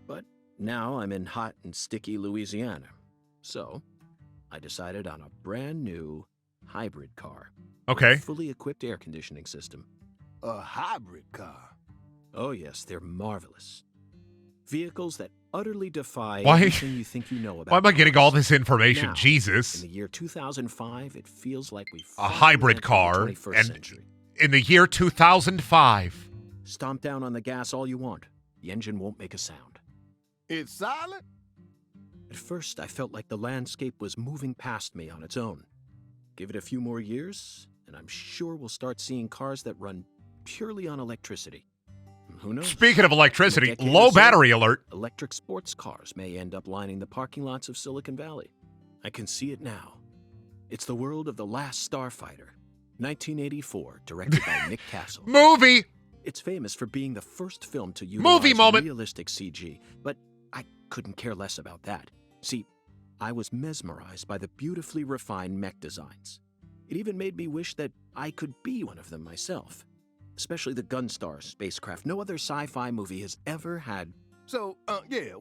But now I'm in hot and sticky Louisiana. So, I decided on a brand new hybrid car. Okay. Fully equipped air conditioning system. A hybrid car. Oh yes, they're marvelous. Vehicles that utterly defy Why- everything you think you know about. Why am I getting all cars. this information? Now, In Jesus. the year 2005, it feels like we A hybrid car, the 21st and century. in the year 2005. Stomp down on the gas all you want. The engine won't make a sound. It's silent? At first, I felt like the landscape was moving past me on its own. Give it a few more years, and I'm sure we'll start seeing cars that run purely on electricity. Who knows? Speaking of electricity, In a decade low or so, battery alert. Electric sports cars may end up lining the parking lots of Silicon Valley. I can see it now. It's the world of The Last Starfighter, 1984, directed by Nick Castle. Movie. It's famous for being the first film to Movie utilize moment. realistic CG, but I couldn't care less about that. See, I was mesmerized by the beautifully refined mech designs. It even made me wish that I could be one of them myself. Especially the Gunstar spacecraft. No other sci-fi movie has ever had... So,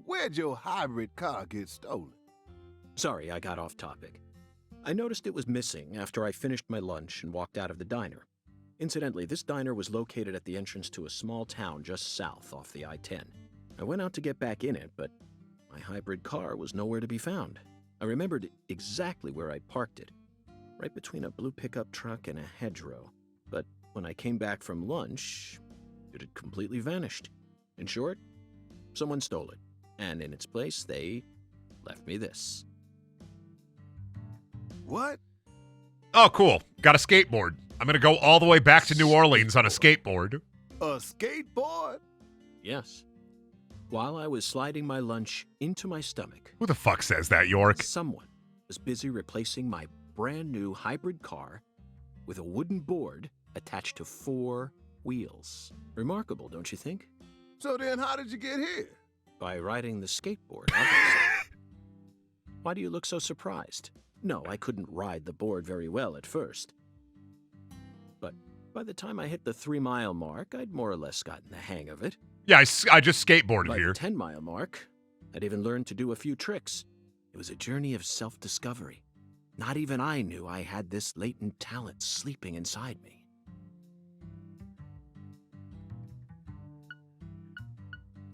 where'd your hybrid car get stolen? Sorry, I got off topic. I noticed it was missing after I finished my lunch and walked out of the diner. Incidentally, this diner was located at the entrance to a small town just south off the I-10. I went out to get back in it, but my hybrid car was nowhere to be found. I remembered exactly where I parked it, right between a blue pickup truck and a hedgerow. But when I came back from lunch, it had completely vanished. In short, someone stole it, and in its place, they left me this. What? Oh, cool. Got a skateboard. I'm going to go all the way back to New Orleans on a skateboard. A skateboard? Yes. While I was sliding my lunch into my stomach, Who the fuck says that, York? someone was busy replacing my brand new hybrid car with a wooden board attached to 4 wheels. Remarkable, don't you think? So then how did you get here? By riding the skateboard, obviously. Why do you look so surprised? No, I couldn't ride the board very well at first. But by the time I hit the 3-mile mark, I'd more or less gotten the hang of it. Yeah, I just skateboarded By here. the 10-mile mark, I'd even learned to do a few tricks. It was a journey of self-discovery. Not even I knew I had this latent talent sleeping inside me.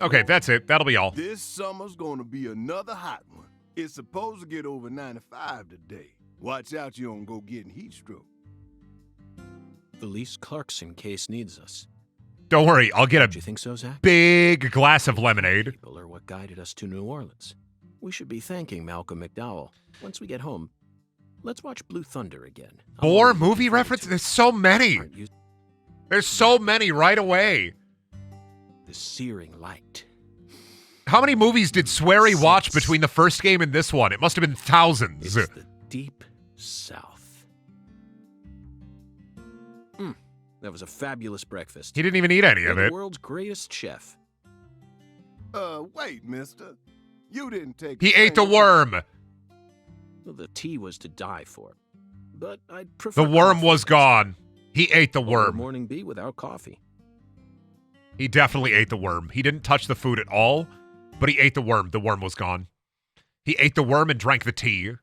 Okay, that's it. That'll be all. This summer's gonna be another hot one. It's supposed to get over 95 today. Watch out you don't go getting heat stroke. Felice Clarkson case needs us. Don't worry, I'll get Don't you a think so, Zach? big glass of lemonade. People are what guided us to New Orleans. We should be thanking Malcolm McDowell. Once we get home, let's watch Blue Thunder again. I'm More already movie looking forward references? to There's so many. Aren't you? There's so many right away. The searing light. How many movies did Swery watch between the first game and this one? It must have been thousands. It's the deep south. That was a fabulous breakfast. He didn't even eat any You're of the it. world's greatest chef. Wait, mister. You didn't take He ate the thing- worm. Well, the tea was to die for. But I'd The prefer worm coffee. was gone. He ate the Or worm. morning bee without coffee. He definitely ate the worm. He didn't touch the food at all, but he ate the worm. The worm was gone. He ate the worm and drank the tea.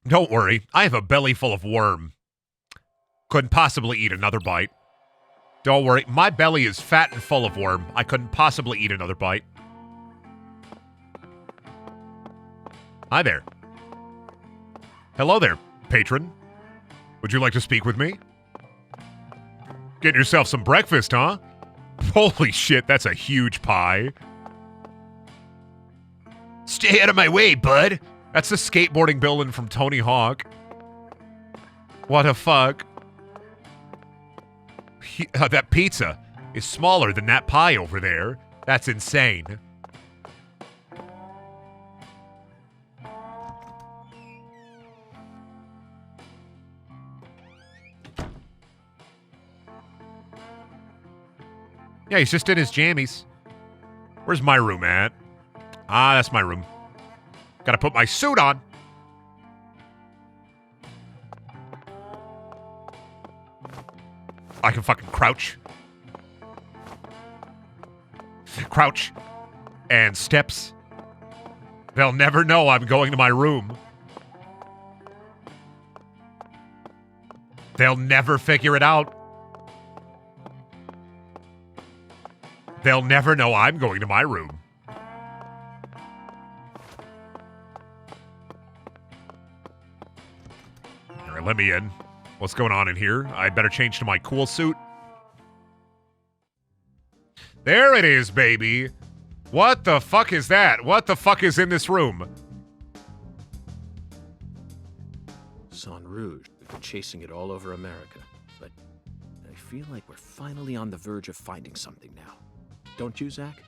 Don't worry, I have a belly full of worm. Couldn't possibly eat another bite. Don't worry, my belly is fat and full of worm. I couldn't possibly eat another bite. Hi there. Hello there, patron. Would you like to speak with me? Getting yourself some breakfast, huh? Holy shit, that's a huge pie. Stay out of my way, bud. That's the skateboarding villain from Tony Hawk. What the fuck? That pizza is smaller than that pie over there. That's insane. Yeah, he's just in his jammies. Where's my room at? Ah, that's my room. Gotta put my suit on. I can fucking crouch. crouch, and steps. They'll never know I'm going to my room. They'll never figure it out. They'll never know I'm going to my room. All right, let me in. What's going on in here? I better change to my cool suit. There it is, baby. What the fuck is that? What the fuck is in this room? Sang Rouge. We've been chasing it all over America. But I feel like we're finally on the verge of finding something now. Don't you, Zach?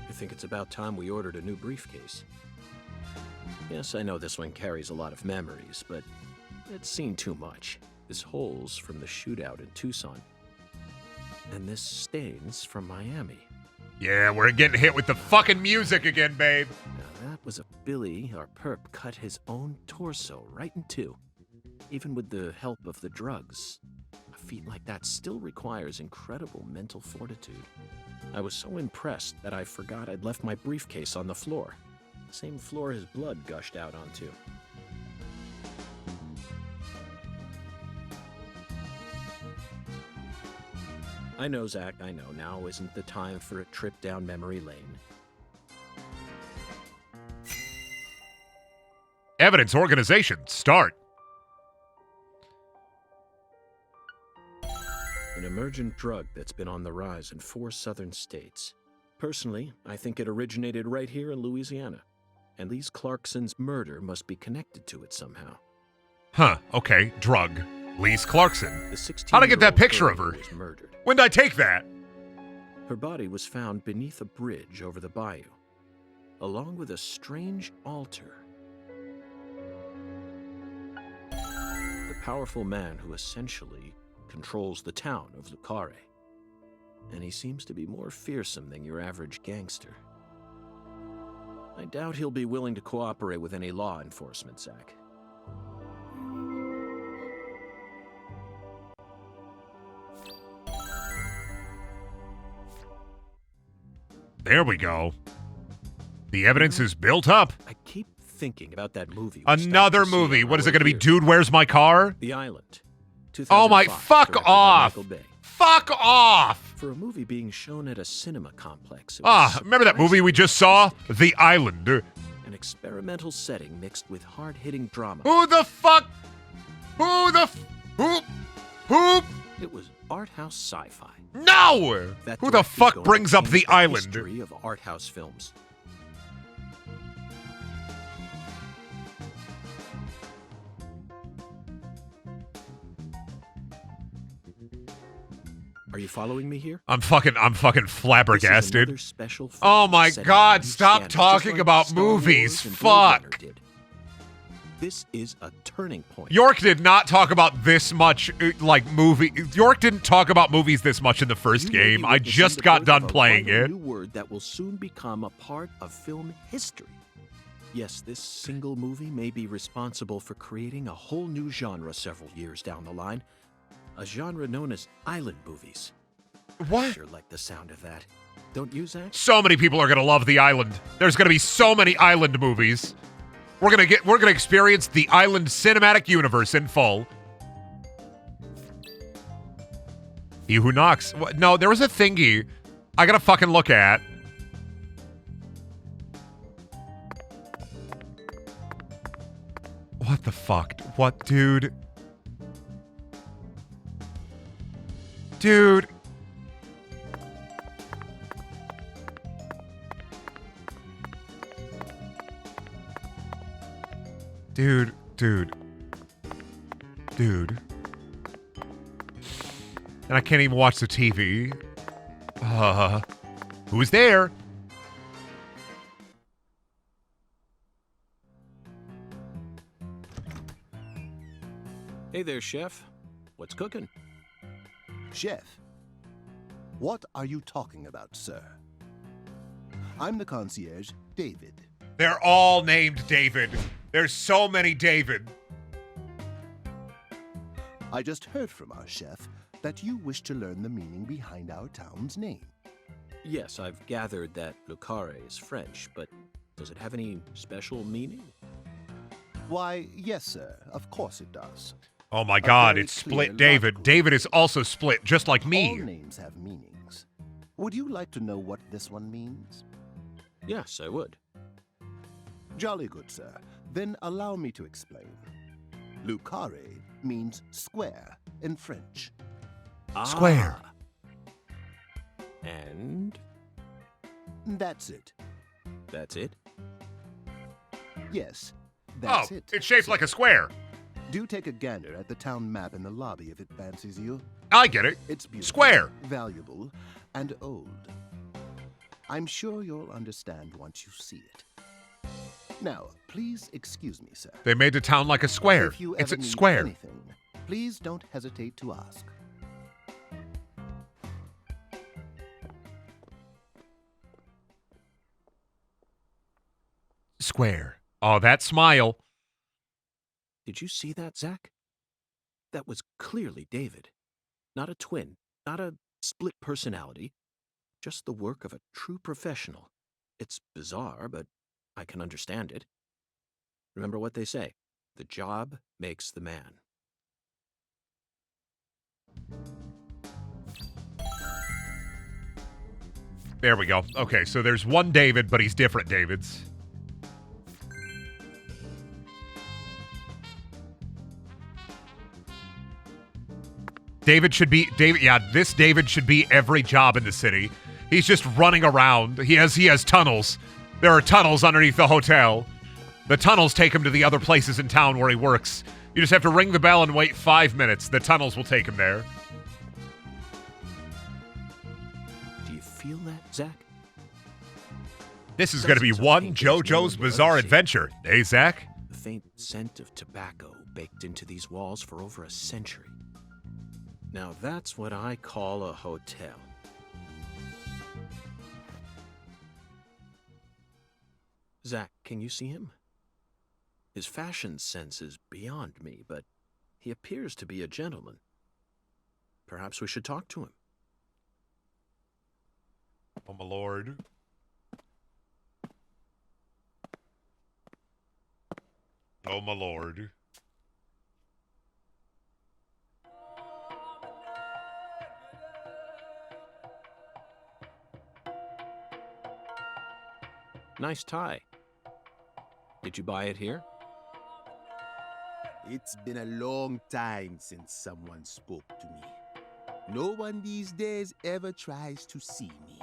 I think it's about time we ordered a new briefcase. Yes, I know this one carries a lot of memories, but it's seen too much. This hole's from the shootout in Tucson. And this stains from Miami. Yeah, we're getting hit with the fucking music again, babe. Now that was a Billy, our perp, cut his own torso right in two. Even with the help of the drugs. A feat like that still requires incredible mental fortitude. I was so impressed that I forgot I'd left my briefcase on the floor. The same floor his blood gushed out onto. I know, Zach, I know. Now isn't the time for a trip down memory lane. Evidence organization, start. An emergent drug that's been on the rise in 4 southern states. Personally, I think it originated right here in Louisiana. And Lise Clarkson's murder must be connected to it somehow. Huh, okay, drug. Lise Clarkson. The 16-year-old How'd I get that picture of girl her? was murdered. When'd I take that? Her body was found beneath a bridge over the bayou, along with a strange altar. The powerful man who essentially controls the town of Lucare. And he seems to be more fearsome than your average gangster. I doubt he'll be willing to cooperate with any law enforcement, Zach. There we go. The evidence is built up. I keep thinking about that movie. we stopped Another to see movie. on What our is it way going to be? here. Dude, Where's My Car? The Island. Oh my, 2005, fuck directed by off. Michael Bay. Fuck off. For a movie being shown at a cinema complex. It Ah, was remember that movie we just saw? The Island. an experimental setting mixed with hard-hitting drama. Who the fuck? Who? It was art house sci-fi. No! That Who the director's fuck going to brings up change The Island? History of art house films. Are you following me here? I'm fucking This is flabbergasted. another special film Oh my set in God, a new stop standard, talking just like about Star Wars movies. and Blade Runner Fuck. did. This is a turning point. York did not talk about this much, movie. York didn't talk about movies this much in the first You may be game. I witnessing just the got birth done of a playing vital it. new word that will soon become a part of film history. Yes, this single movie may be responsible for creating a whole new genre several years down the line. A genre known as island movies. What? Sure like the sound of that. Don't you, Zach? So many people are gonna love The Island. There's gonna be so many Island movies. We're gonna experience the Island cinematic universe in full. He Who Knocks. What? No, there was a thingy I gotta fucking look at. What the fuck? What, dude? Dude. Dude. And I can't even watch the TV. Who's there? Hey there, chef. What's cooking? Chef, what are you talking about, sir? I'm the concierge, David. They're all named David. There's so many David. I just heard from our chef that you wish to learn the meaning behind our town's name. Yes, I've gathered that lucare is French, but does it have any special meaning? Why, yes, sir. Of course it does. Oh my god, very it's split clear, David. logical David is also split, just like All me. names have meanings. Would you like to know what this one means? Yes, I would. Jolly good, sir. Then allow me to explain. Lucare means square in French. Square. Ah. And That's it. that's it? Yes, that's Oh, it. it's shaped sir. like a square. Do take a gander at the town map in the lobby if it fancies you. I get it. It's beautiful, Square. valuable, and old. I'm sure you'll understand once you see it. Now, please excuse me, sir. They made the town like a square. If you It's ever a need square. anything, please don't hesitate to ask. Square. Oh, that smile. Did you see that, Zach? That was clearly David. Not a twin, not a split personality, just the work of a true professional. It's bizarre, but I can understand it. Remember what they say, the job makes the man. There we go. Okay, so there's one David, but he's different Davids. This David should be every job in the city. He's just running around. He has tunnels. There are tunnels underneath the hotel. The tunnels take him to the other places in town where he works. You just have to ring the bell and wait 5 minutes. The tunnels will take him there. Do you feel that, Zach? This is going to be Dozens of one paintings known JoJo's to Bizarre others. Adventure. Hey, Zach? The faint scent of tobacco baked into these walls for over a century. Now that's what I call a hotel. Zach, can you see him? His fashion sense is beyond me, but he appears to be a gentleman. Perhaps we should talk to him. Oh, my lord. Oh, my lord. Nice tie. Did you buy it here? It's been a long time since someone spoke to me. No one these days ever tries to see me.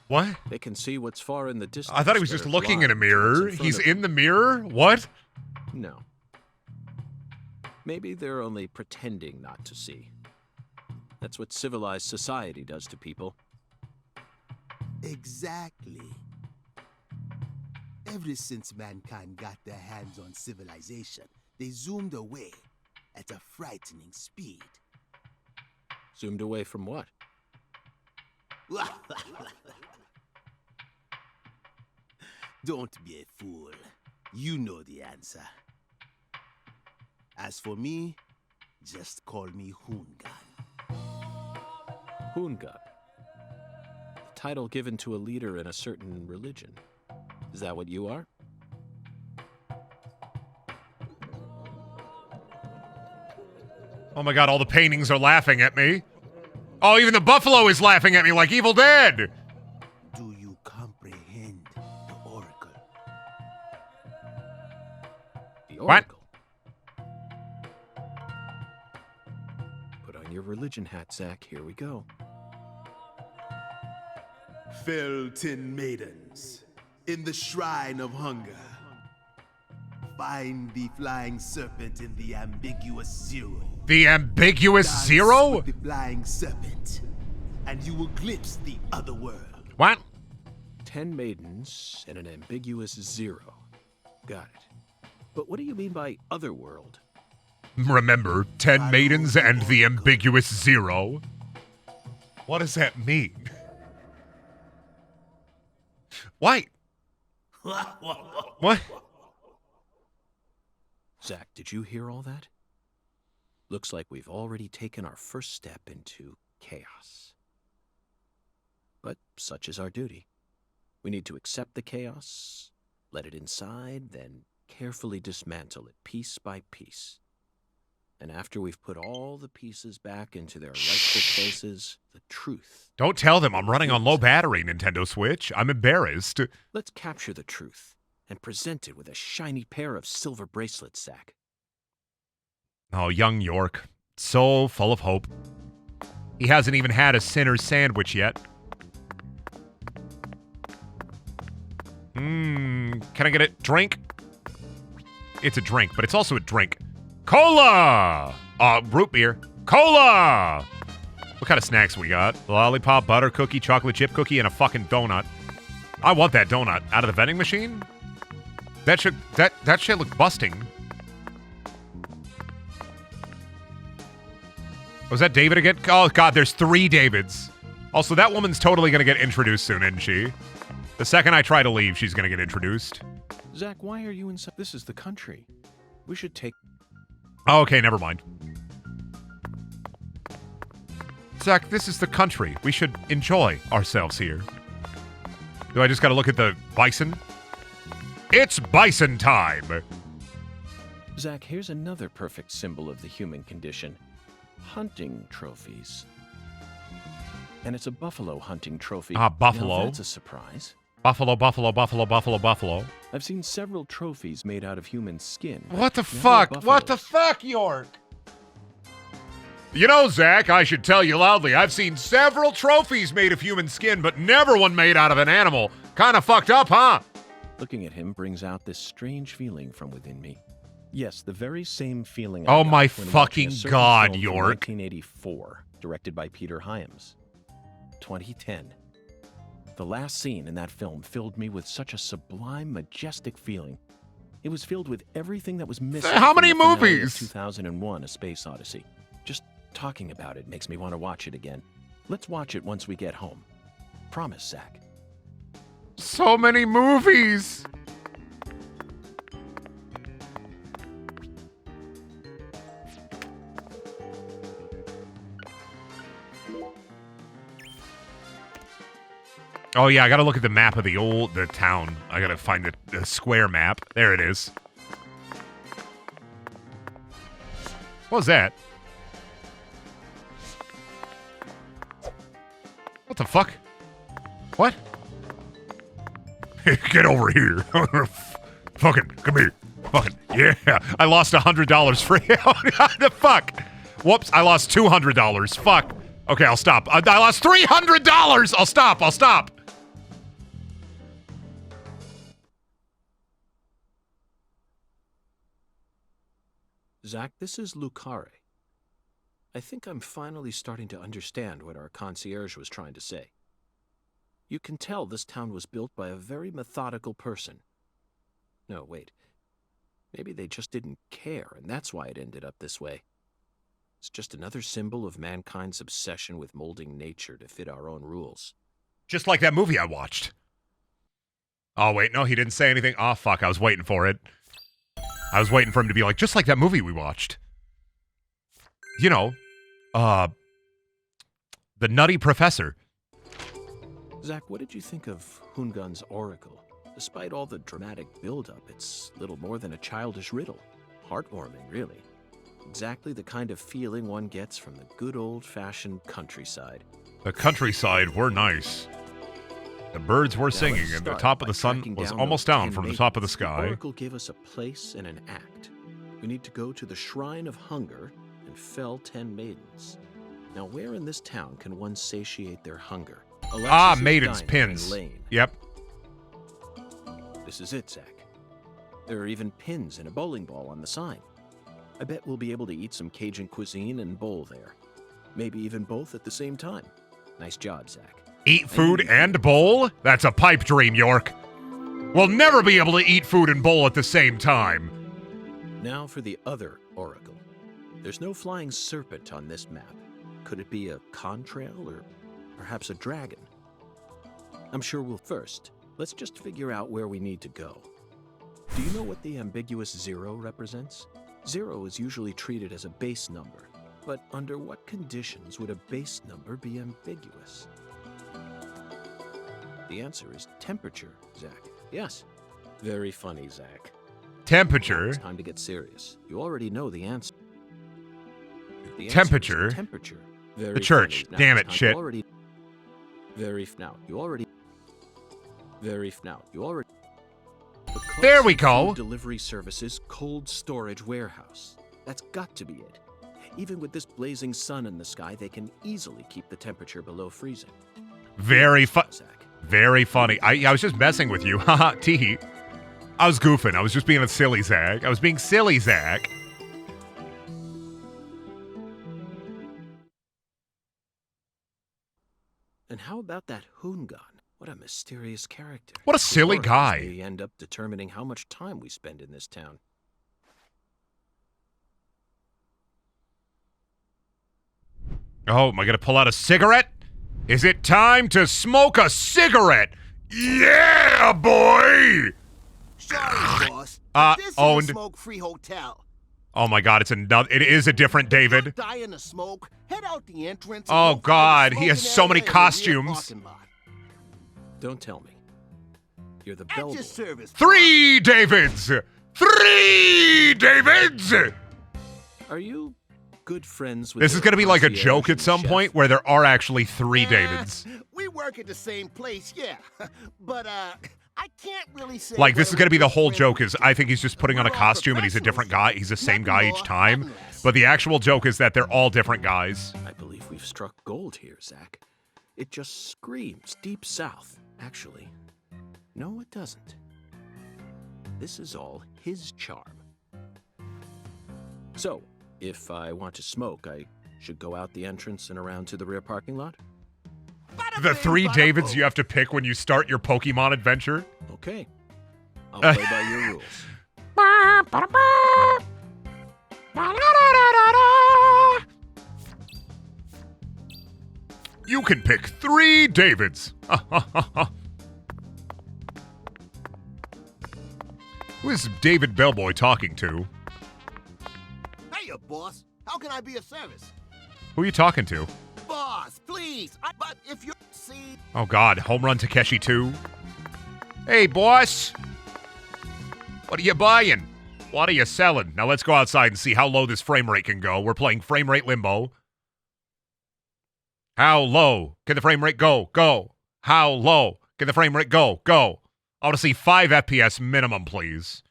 What? They can see what's far in the distance. I thought he was but just are looking in a blind to what's mirror. front He's of in them. the mirror? What? No. Maybe they're only pretending not to see. That's what civilized society does to people. Exactly. Ever since mankind got their hands on civilization, they zoomed away at a frightening speed. Zoomed away from what? Don't be a fool. You know the answer. As for me, just call me Hoongan. Hoongan. The title given to a leader in a certain religion. Is that what you are? Oh my god, all the paintings are laughing at me. Oh, even the buffalo is laughing at me like Evil Dead. Do you comprehend the oracle? The What? Oracle. Put on your religion hat, Zach. Here we go. Felton maidens, in the shrine of hunger, find the flying serpent in the ambiguous zero. The ambiguous Dance zero? with the flying serpent, and you will glimpse the other world. What? 10 maidens and an ambiguous zero. Got it. But what do you mean by otherworld? Remember, 10 maidens and the ambiguous zero? What does that mean? Why? What? Zach, did you hear all that? Looks like we've already taken our first step into chaos. But such is our duty. We need to accept the chaos, let it inside, then carefully dismantle it piece by piece. And after we've put all the pieces back into their rightful places, the truth. Don't tell them I'm running on low battery, Nintendo Switch. I'm embarrassed. Let's capture the truth and present it with a shiny pair of silver bracelets, Zach. Oh, young York. So full of hope. He hasn't even had a Sinner's sandwich yet. Can I get a drink? It's a drink, but it's also a drink. Cola! Root beer. Cola! What kind of snacks we got? Lollipop, butter cookie, chocolate chip cookie, and a fucking donut. I want that donut. Out of the vending machine? That shit look busting. Was that David again? Oh, God, there's 3 Davids. Also, that woman's totally going to get introduced soon, isn't she? The second I try to leave, she's going to get introduced. Zach, why are you inside? This is the country. We should take... Oh, okay, never mind. Zach, this is the country. We should enjoy ourselves here. Do I just got to look at the bison? It's bison time! Zach, here's another perfect symbol of the human condition. Hunting trophies. And it's a buffalo hunting trophy. Buffalo. Now that's a surprise. Buffalo, buffalo, buffalo, buffalo, buffalo. I've seen several trophies made out of human skin. What the fuck? What the fuck, York? You know, Zach, I should tell you loudly, I've seen several trophies made of human skin, but never one made out of an animal. Kind of fucked up, huh? Looking at him brings out this strange feeling from within me. Yes, the very same feeling. Oh my fucking God, York. 1984, directed by Peter Hyams. 2010. The last scene in that film filled me with such a sublime, majestic feeling. It was filled with everything that was missing. How many from the finale of movies? 2001: A Space Odyssey. Just talking about it makes me want to watch it again. Let's watch it once we get home. Promise, Zach. So many movies. Oh, yeah, I gotta look at the map of the town. I gotta find the square map. There it is. What was that? What the fuck? What? Get over here. Fucking, come here. Fucking, yeah. I lost $100 for the fuck? Whoops, I lost $200. Fuck. Okay, I'll stop. I lost $300. I'll stop. Zach, this is Lucare. I think I'm finally starting to understand what our concierge was trying to say. You can tell this town was built by a very methodical person. No, wait. Maybe they just didn't care, and that's why it ended up this way. It's just another symbol of mankind's obsession with molding nature to fit our own rules. Just like that movie I watched. Oh, wait, no, he didn't say anything. Oh, fuck, I was waiting for it. I was waiting for him to be like, just like that movie we watched. You know, The Nutty Professor. Zach, what did you think of Hungun's oracle? Despite all the dramatic build-up, it's little more than a childish riddle. Heartwarming, really. Exactly the kind of feeling one gets from the good old-fashioned countryside. The countryside were nice. The birds were singing, and the top of the sun was almost down from the top of the sky. The oracle gave us a place and an act. We need to go to the Shrine of Hunger and fell 10 maidens. Now, where in this town can one satiate their hunger? Alexis's Maiden's Diner pins. in Lane. Yep. This is it, Zach. There are even pins and a bowling ball on the sign. I bet we'll be able to eat some Cajun cuisine and bowl there. Maybe even both at the same time. Nice job, Zach. Eat food and bowl? That's a pipe dream, York. We'll never be able to eat food and bowl at the same time. Now for the other oracle. There's no flying serpent on this map. Could it be a contrail or perhaps a dragon? I'm sure we'll first. Let's just figure out where we need to go. Do you know what the ambiguous 0 represents? 0 is usually treated as a base number, but under what conditions would a base number be ambiguous? The answer is temperature, Zach. Yes. Very funny, Zach. Temperature. It's time to get serious. You already know the answer. The answer is Temperature. temperature. Very The church. funny. Now, Damn it's it, time- shit. You already. The There we Close go. Food Delivery Services cold storage warehouse. That's got to be it. Even with this blazing sun in the sky, they can easily keep the temperature below freezing. Very Zach. Very funny. I was just messing with you. Haha, tee. I was goofing. I was just being a silly Zach. I was being silly Zach. And how about that Hoongan? What a mysterious character. What a silly Or as guy. They end up determining how much time we spend in this town. Oh, am I going to pull out a cigarette? Is it time to smoke a cigarette? Yeah, boy! Sorry, boss. This is owned. a smoke-free hotel. Oh my God, it is a different David. Die in the smoke. Head out the entrance. Oh God, he has so many costumes. Don't tell me. You're the At your bellboy. service. 3 Davids! 3 Davids! Are you good friends with This is going to be like a concierge joke at and some chef? point where there are actually 3 Davids. We work at the same place, yeah. But, I can't really say. Like, this is whether going to be the we're whole friends joke or is I think he's just putting on a We're all costume and he's a different guy. He's the same guy Nothing each more, time. nothing less. But the actual joke is that they're all different guys. I believe we've struck gold here, Zach. It just screams deep south. Actually, no, it doesn't. This is all his charm. So, if I want to smoke, I should go out the entrance and around to the rear parking lot? Bada The bing, 3 bada Davids boom. you have to pick when you start your Pokemon adventure. Okay. I'll play by your rules. You can pick 3 Davids. Who is David Bellboy talking to? Hey, boss. How can I be of service? Who are you talking to? Boss, please. But if you see. Oh God, Home Run Takeshi 2. Hey, boss. What are you buying? What are you selling? Now let's go outside and see how low this frame rate can go. We're playing frame rate limbo. How low can the frame rate go? Go. How low can the frame rate go? Go. I want to see 5 FPS minimum, please.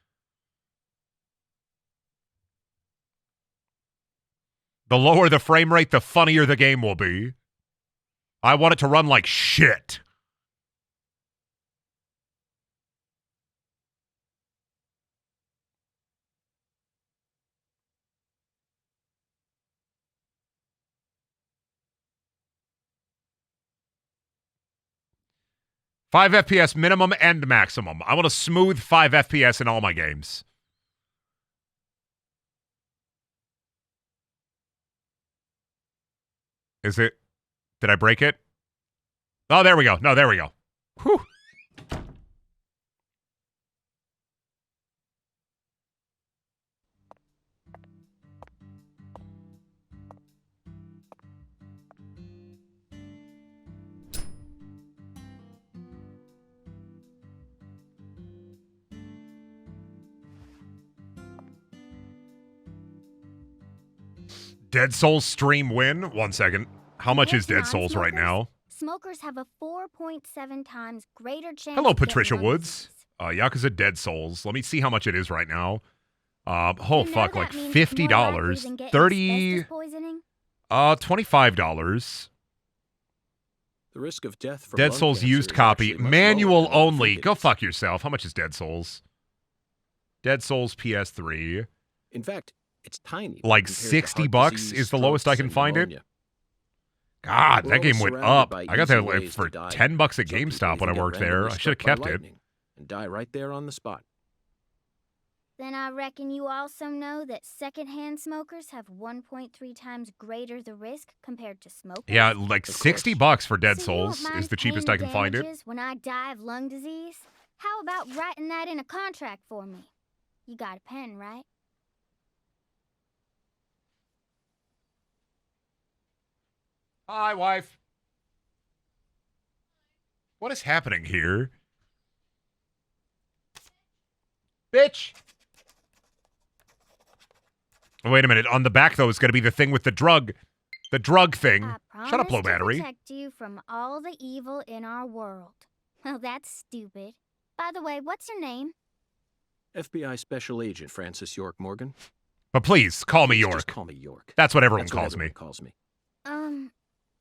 The lower the frame rate, the funnier the game will be. I want it to run like shit. Five FPS minimum and maximum. I want a smooth 5 FPS in all my games. Is it? Did I break it? Oh, there we go. No, there we go. Whew. Dead Souls stream win? 1 second. How much is Dead Souls right now? Smokers have a 4.7 times greater chance. Hello, of getting Patricia lung Woods. disease. Yakuza Dead Souls. Let me see how much it is right now. Oh, You know fuck, that like means $50. more likely than getting 30 asbestos poisoning? $25. The risk of death from Dead lung Souls cancer used is copy. actually much Manual lower than what you only. think it Go is. fuck yourself. How much is Dead Souls? Dead Souls PS3. In fact, it's tiny. Like compared to 60 heart bucks disease, is the lowest I strokes, can and find it. pneumonia. God, We're that all game went surrounded up. by I got easy that like ways for to die. $10 at Some people GameStop when I even get worked there. randomly I should have struck by kept it. lightning and die right there on the spot. Then I reckon you also know that secondhand smokers have 1.3 times greater the risk compared to smokers. Yeah, like Of 60 course. bucks for Dead So you won't Souls mind is the cheapest paying I the can find it. damages when I die of lung disease? How about writing that in a contract for me? You got a pen, right? Hi, wife. What is happening here? Bitch! Wait a minute. On the back, though, is going to be the thing with the drug. The drug thing. Shut up, low battery. I promise to protect you from all the evil in our world. Well, that's stupid. By the way, what's your name? FBI Special Agent Francis York Morgan. But please, call me York. Just call me York. That's what everyone That's what calls everyone me. calls me.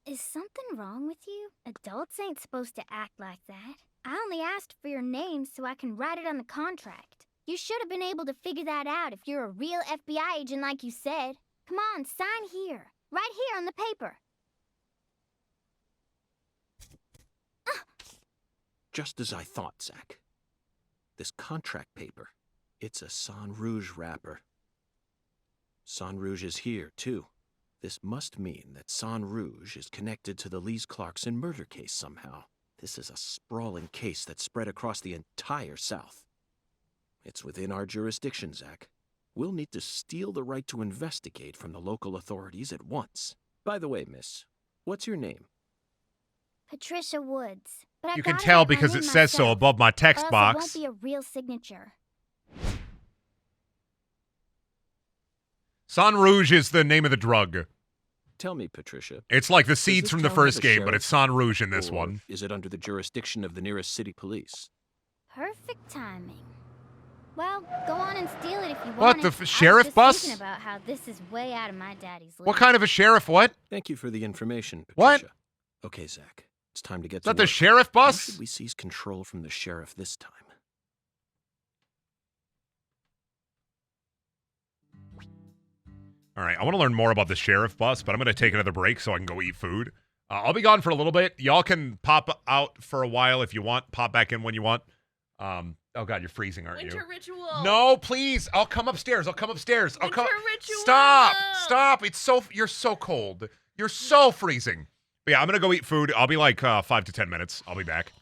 Is something wrong with you? Adults ain't supposed to act like that. I only asked for your name so I can write it on the contract. You should have been able to figure that out if you're a real FBI agent like you said. Come on, sign here. Right here on the paper. Just as I thought, Zach. This contract paper, it's a Sang Rouge wrapper. Sang Rouge is here, too. This must mean that Sang Rouge is connected to the Lise Clarkson murder case somehow. This is a sprawling case that spread across the entire South. It's within our jurisdiction, Zach. We'll need to steal the right to investigate from the local authorities at once. By the way, miss, what's your name? Patricia Woods. But You can tell because it says so above my text box. It won't be a real signature. Sang Rouge is the name of the drug. Tell me, Patricia. It's like the seeds this from the town first have a game, but sheriff? it's Sang Rouge in this Or one. is it under the jurisdiction of the nearest city police? Perfect timing. Well, go on and steal it if you What, want the it. sheriff I was bus? just thinking about how this is way out of my daddy's league. What kind of a sheriff? What? Thank you for the information, What? Patricia. Okay, Zach. It's time to get Is to that the work. sheriff How bus? should we seize control from the sheriff this time? All right, I want to learn more about the sheriff bus, but I'm going to take another break so I can go eat food. I'll be gone for a little bit. Y'all can pop out for a while if you want. Pop back in when you want. Oh, God, you're freezing, aren't you? Winter ritual. No, please. I'll come upstairs. I'll come upstairs. I'll come. Winter ritual. Stop. Stop. You're so cold. You're so freezing. But yeah, I'm going to go eat food. I'll be like 5 to 10 minutes. I'll be back.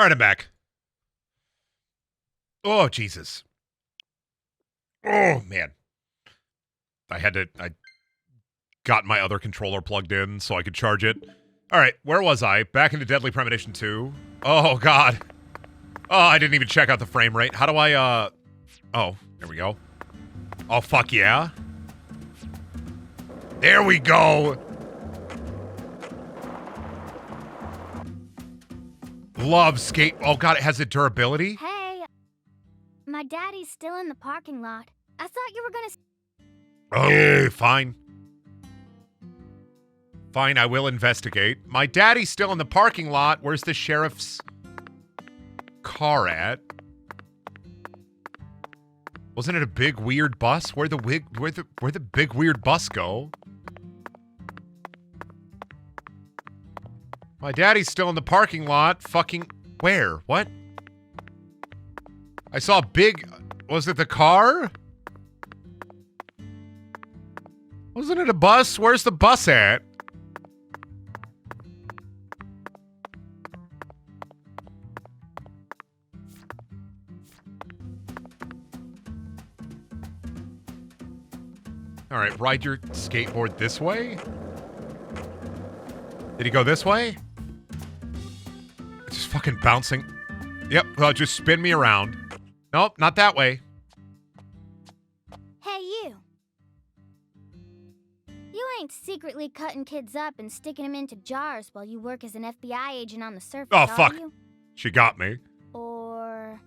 right, I'm back. Oh, Jesus. Oh, man. I got my other controller plugged in so I could charge it. All right, where was I? Back into Deadly Premonition 2. Oh, God. Oh, I didn't even check out the frame rate. How do I, Oh, there we go. Oh, fuck yeah. There we go. Love skate. Oh, God, it has a durability? Hey, my daddy's still in the parking lot. I thought you were gonna... Oh, fine. Fine, I will investigate. My daddy's still in the parking lot. Where's the sheriff's car at? Wasn't it a big weird bus? Where'd the big weird bus go? My daddy's still in the parking lot. Fucking where? What? I saw a big... Was it the car? Wasn't it a bus? Where's the bus at? All right, ride your skateboard this way? Did he go this way? It's just fucking bouncing. Yep, well, just spin me around. Nope, not that way. Hey, you. You ain't secretly cutting kids up and sticking them into jars while you work as an FBI agent on the surface, Oh, are fuck. you? She got me. Or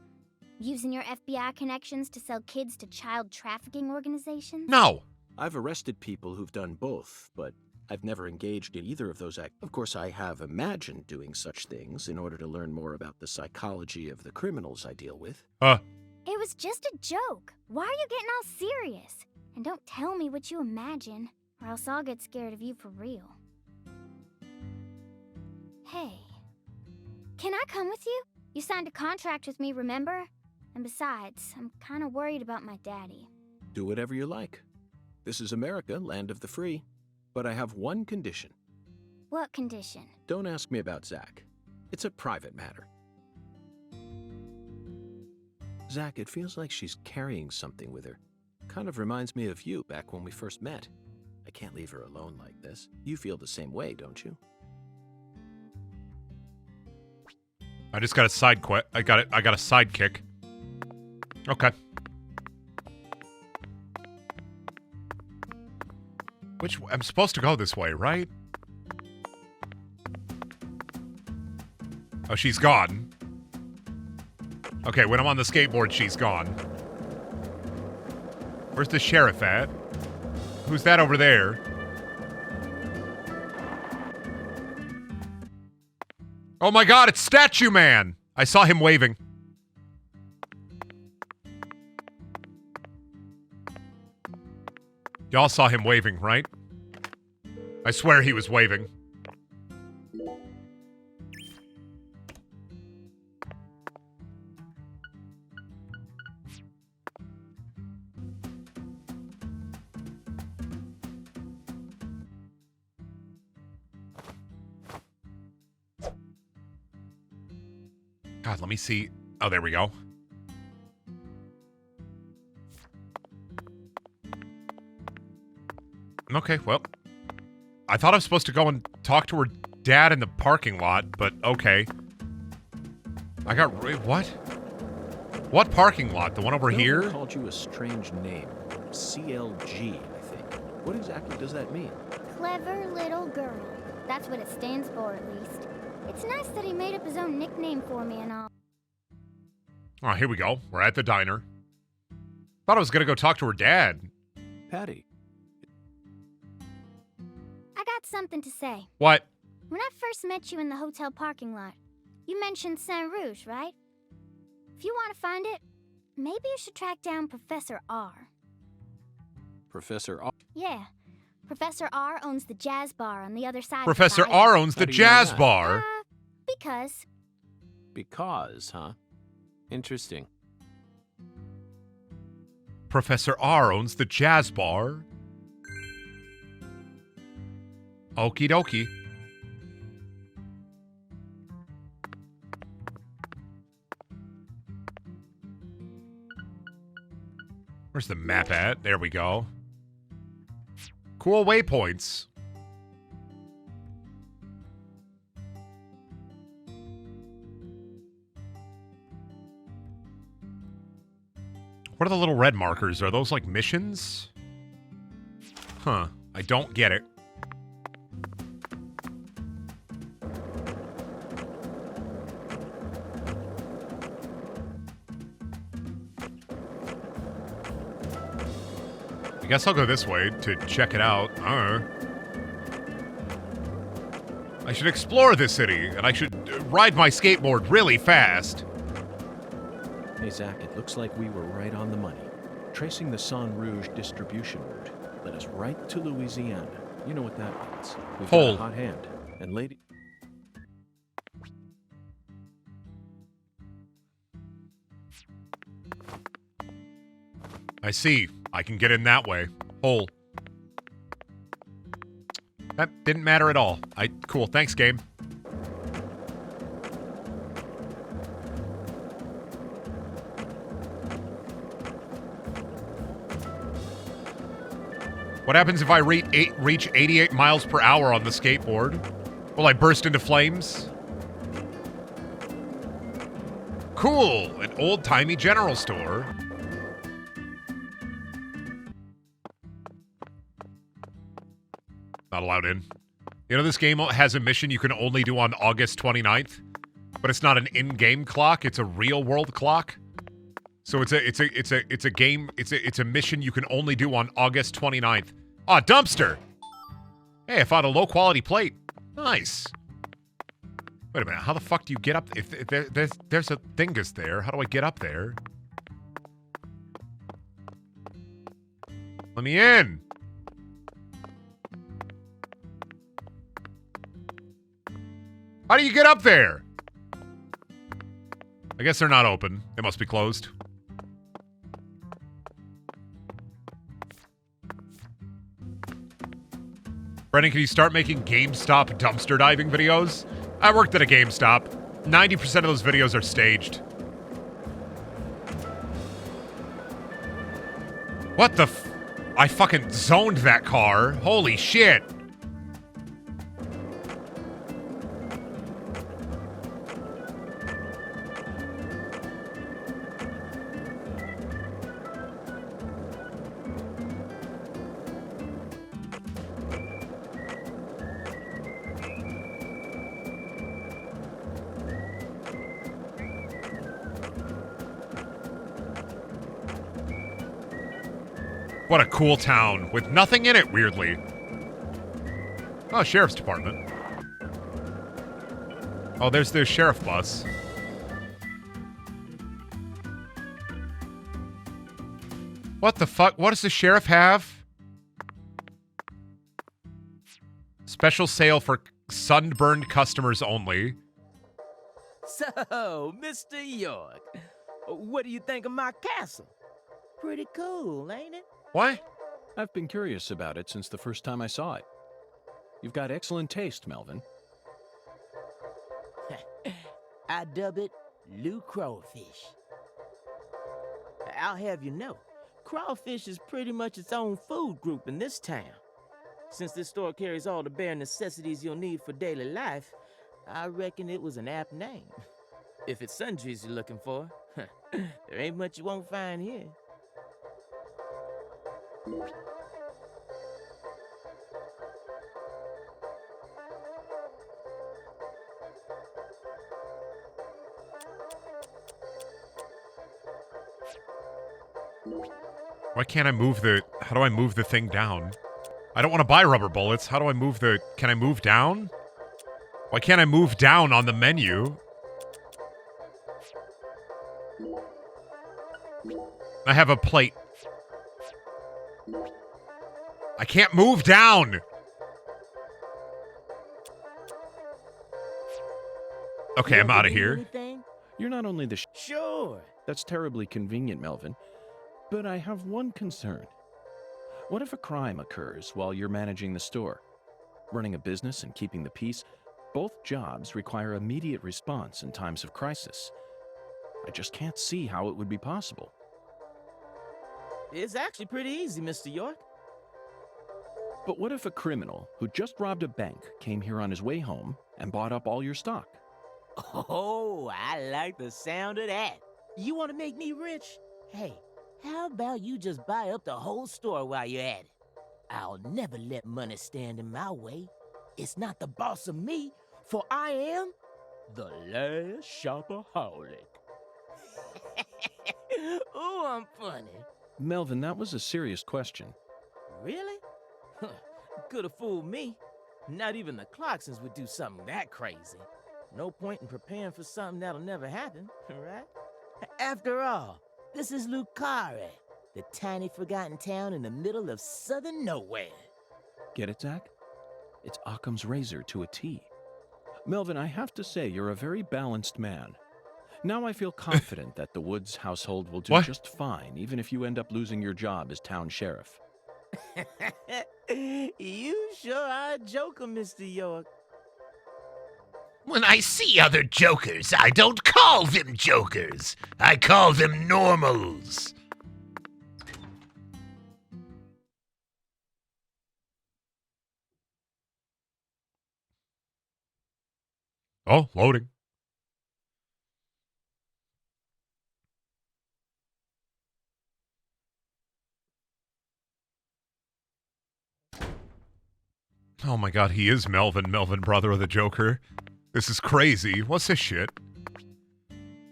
using your FBI connections to sell kids to child trafficking organizations? No. I've arrested people who've done both, but I've never engaged in either of those acts. Of course, I have imagined doing such things in order to learn more about the psychology of the criminals I deal with. It was just a joke. Why are you getting all serious? And don't tell me what you imagine, or else I'll get scared of you for real. Hey, can I come with you? You signed a contract with me, remember? And besides, I'm kind of worried about my daddy. Do whatever you like. This is America, land of the free. But I have one condition. What condition? Don't ask me about Zach. It's a private matter. Zach, it feels like she's carrying something with her. Kind of reminds me of you back when we first met. I can't leave her alone like this. You feel the same way, don't you? I just got a side quit. I got a sidekick. Okay. I'm supposed to go this way, right? Oh, she's gone. Okay, when I'm on the skateboard, she's gone. Where's the sheriff at? Who's that over there? Oh my God, it's Statue Man! I saw him waving. Y'all saw him waving, right? I swear he was waving. God, let me see. Oh, there we go. Okay, well. I thought I was supposed to go and talk to her dad in the parking lot, but okay. I got... What? What parking lot? The one over here? I called you a strange name. CLG, I think. What exactly does that mean? Clever little girl. That's what it stands for, at least. It's nice that he made up his own nickname for me and all. Oh, here we go. We're at the diner. Thought I was going to go talk to her dad. Patty. I got something to say. What? When I first met you in the hotel parking lot, you mentioned Saint Rouge, right? If you want to find it, maybe you should track down Professor R. Professor R? Yeah. Professor R owns the jazz bar on the other side Professor of the R owns How the do you know jazz that? bar. Because. Because, huh? Interesting. Professor R owns the jazz bar. Okie dokie. Where's the map at? There we go. Cool waypoints. What are the little red markers? Are those like missions? Huh. I don't get it. I guess I'll go this way to check it out. I should explore this city, and I should ride my skateboard really fast. Hey, Zach, it looks like we were right on the money. Tracing the San Rouge distribution route led us right to Louisiana. You know what that means. We've got a hot hand. And lady... I see. I can get in that way. Hole. That didn't matter at all. Cool. Thanks, game. What happens if I reach 88 miles per hour on the skateboard? Will I burst into flames? Cool. An old-timey general store. Not allowed in. You know, this game has a mission you can only do on August 29th, but it's not an in-game clock, it's a real-world clock. So it's a mission you can only do on August 29th. Ah, dumpster! Hey, I found a low-quality plate. Nice. Wait a minute, how the fuck do you get up? If there's a thingus there, how do I get up there? Let me in! How do you get up there? I guess they're not open. They must be closed. Brendan, can you start making GameStop dumpster diving videos? I worked at a GameStop. 90% of those videos are staged. What the f... I fucking zoned that car. Holy shit. What a cool town, with nothing in it, weirdly. Oh, sheriff's department. Oh, there's the sheriff bus. What the fuck? What does the sheriff have? Special sale for sunburned customers only. So, Mr. York, what do you think of my castle? Pretty cool, ain't it? What? I've been curious about it since the first time I saw it. You've got excellent taste, Melvin. I dub it Lou Crawfish. I'll have you know, crawfish is pretty much its own food group in this town. Since this store carries all the bare necessities you'll need for daily life, I reckon it was an apt name. If it's sundries you're looking for, there ain't much you won't find here. Why can't I move the... How do I move the thing down? I don't want to buy rubber bullets. How do I move the... Can I move down? Why can't I move down on the menu? I have a plate. I can't move down! Okay, I'm out of here. You're not only the Sure. That's terribly convenient, Melvin. But I have one concern. What if a crime occurs while you're managing the store? Running a business and keeping the peace, both jobs require immediate response in times of crisis. I just can't see how it would be possible. It's actually pretty easy, Mr. York. But what if a criminal who just robbed a bank came here on his way home and bought up all your stock? Oh, I like the sound of that. You want to make me rich? Hey, how about you just buy up the whole store while you're at it? I'll never let money stand in my way. It's not the boss of me, for I am the last shopaholic. Ooh, I'm funny. Melvin, that was a serious question. Really? Could have fooled me. Not even the Clarksons would do something that crazy. No point in preparing for something that'll never happen, right? After all, this is Lucare, the tiny forgotten town in the middle of southern nowhere. Get it, Zach? It's Occam's razor to a T. Melvin, I have to say you're a very balanced man. Now I feel confident that the Woods household will do What? just fine, even if you end up losing your job as town sheriff. You sure are a joker, Mr. York. When I see other jokers, I don't call them jokers. I call them normals. Oh, loading. Oh my god, he is Melvin, brother of the Joker. This is crazy. What's this shit?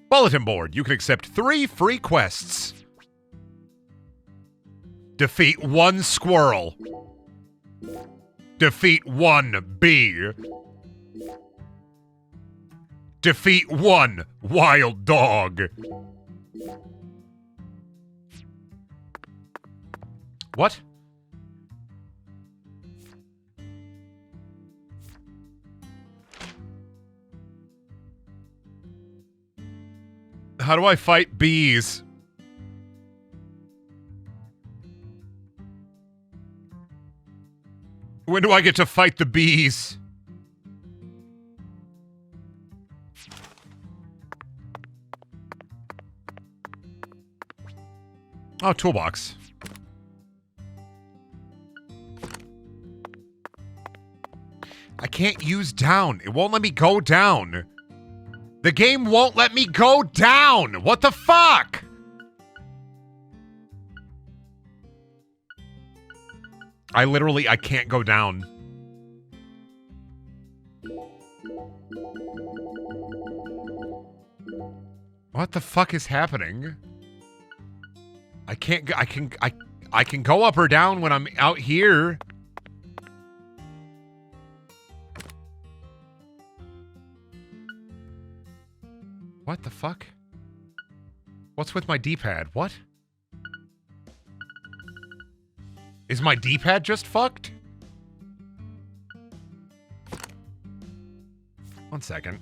Bulletin board. You can accept 3 free quests. Defeat 1 squirrel. Defeat 1 bee. Defeat 1 wild dog. What? How do I fight bees? When do I get to fight the bees? Oh, toolbox. I can't use down. It won't let me go down. The game won't let me go down. What the fuck? I can't go down. What the fuck is happening? I can go up or down when I'm out here. What the fuck? What's with my D-pad? What? Is my D-pad just fucked? One second.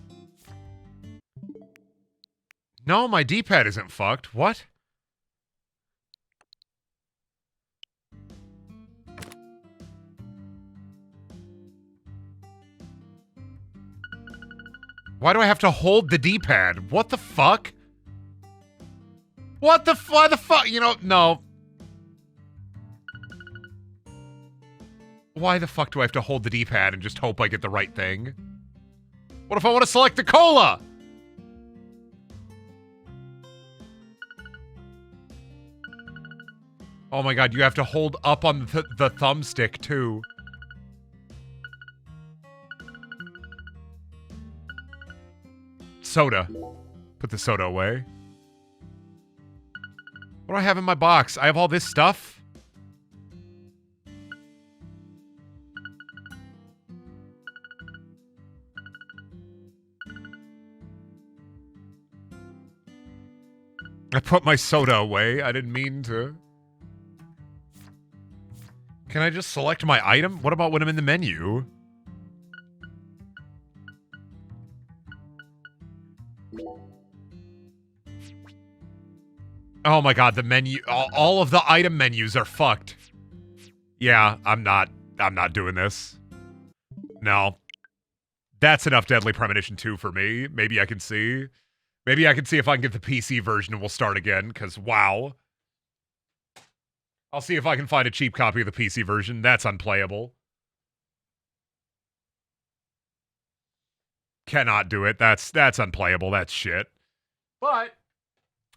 No, my D-pad isn't fucked. What? Why do I have to hold the D-pad? What the fuck? Why the fuck? You know, no. Why the fuck do I have to hold the D-pad and just hope I get the right thing? What if I want to select the cola? Oh my god, you have to hold up on the thumbstick too. Soda. Put the soda away. What do I have in my box? I have all this stuff? I put my soda away. I didn't mean to. Can I just select my item? What about when I'm in the menu? Oh my god, the menu, all of the item menus are fucked. Yeah, I'm not doing this. No. That's enough Deadly Premonition 2 for me. Maybe I can see. Maybe I can see if I can get the PC version and we'll start again, because wow. I'll see if I can find a cheap copy of the PC version. That's unplayable. Cannot do it. That's unplayable. That's shit. But,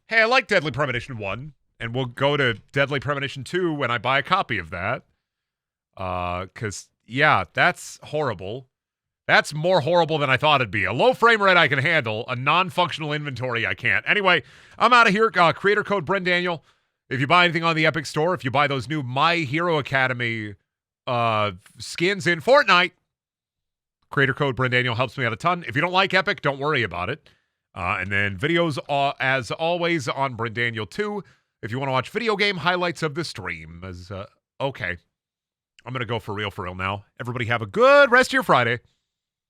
hey, I like Deadly Premonition 1, and we'll go to Deadly Premonition 2 when I buy a copy of that. Because, yeah, that's horrible. That's more horrible than I thought it'd be. A low frame rate I can handle. A non-functional inventory I can't. Anyway, I'm out of here. Creator code Brendaniel. If you buy anything on the Epic Store, if you buy those new My Hero Academy skins in Fortnite, creator code Brendaniel helps me out a ton. If you don't like Epic, don't worry about it. And then videos, as always, on Brendaniel 2. If you want to watch video game highlights of the stream. Okay. I'm going to go for real now. Everybody have a good rest of your Friday.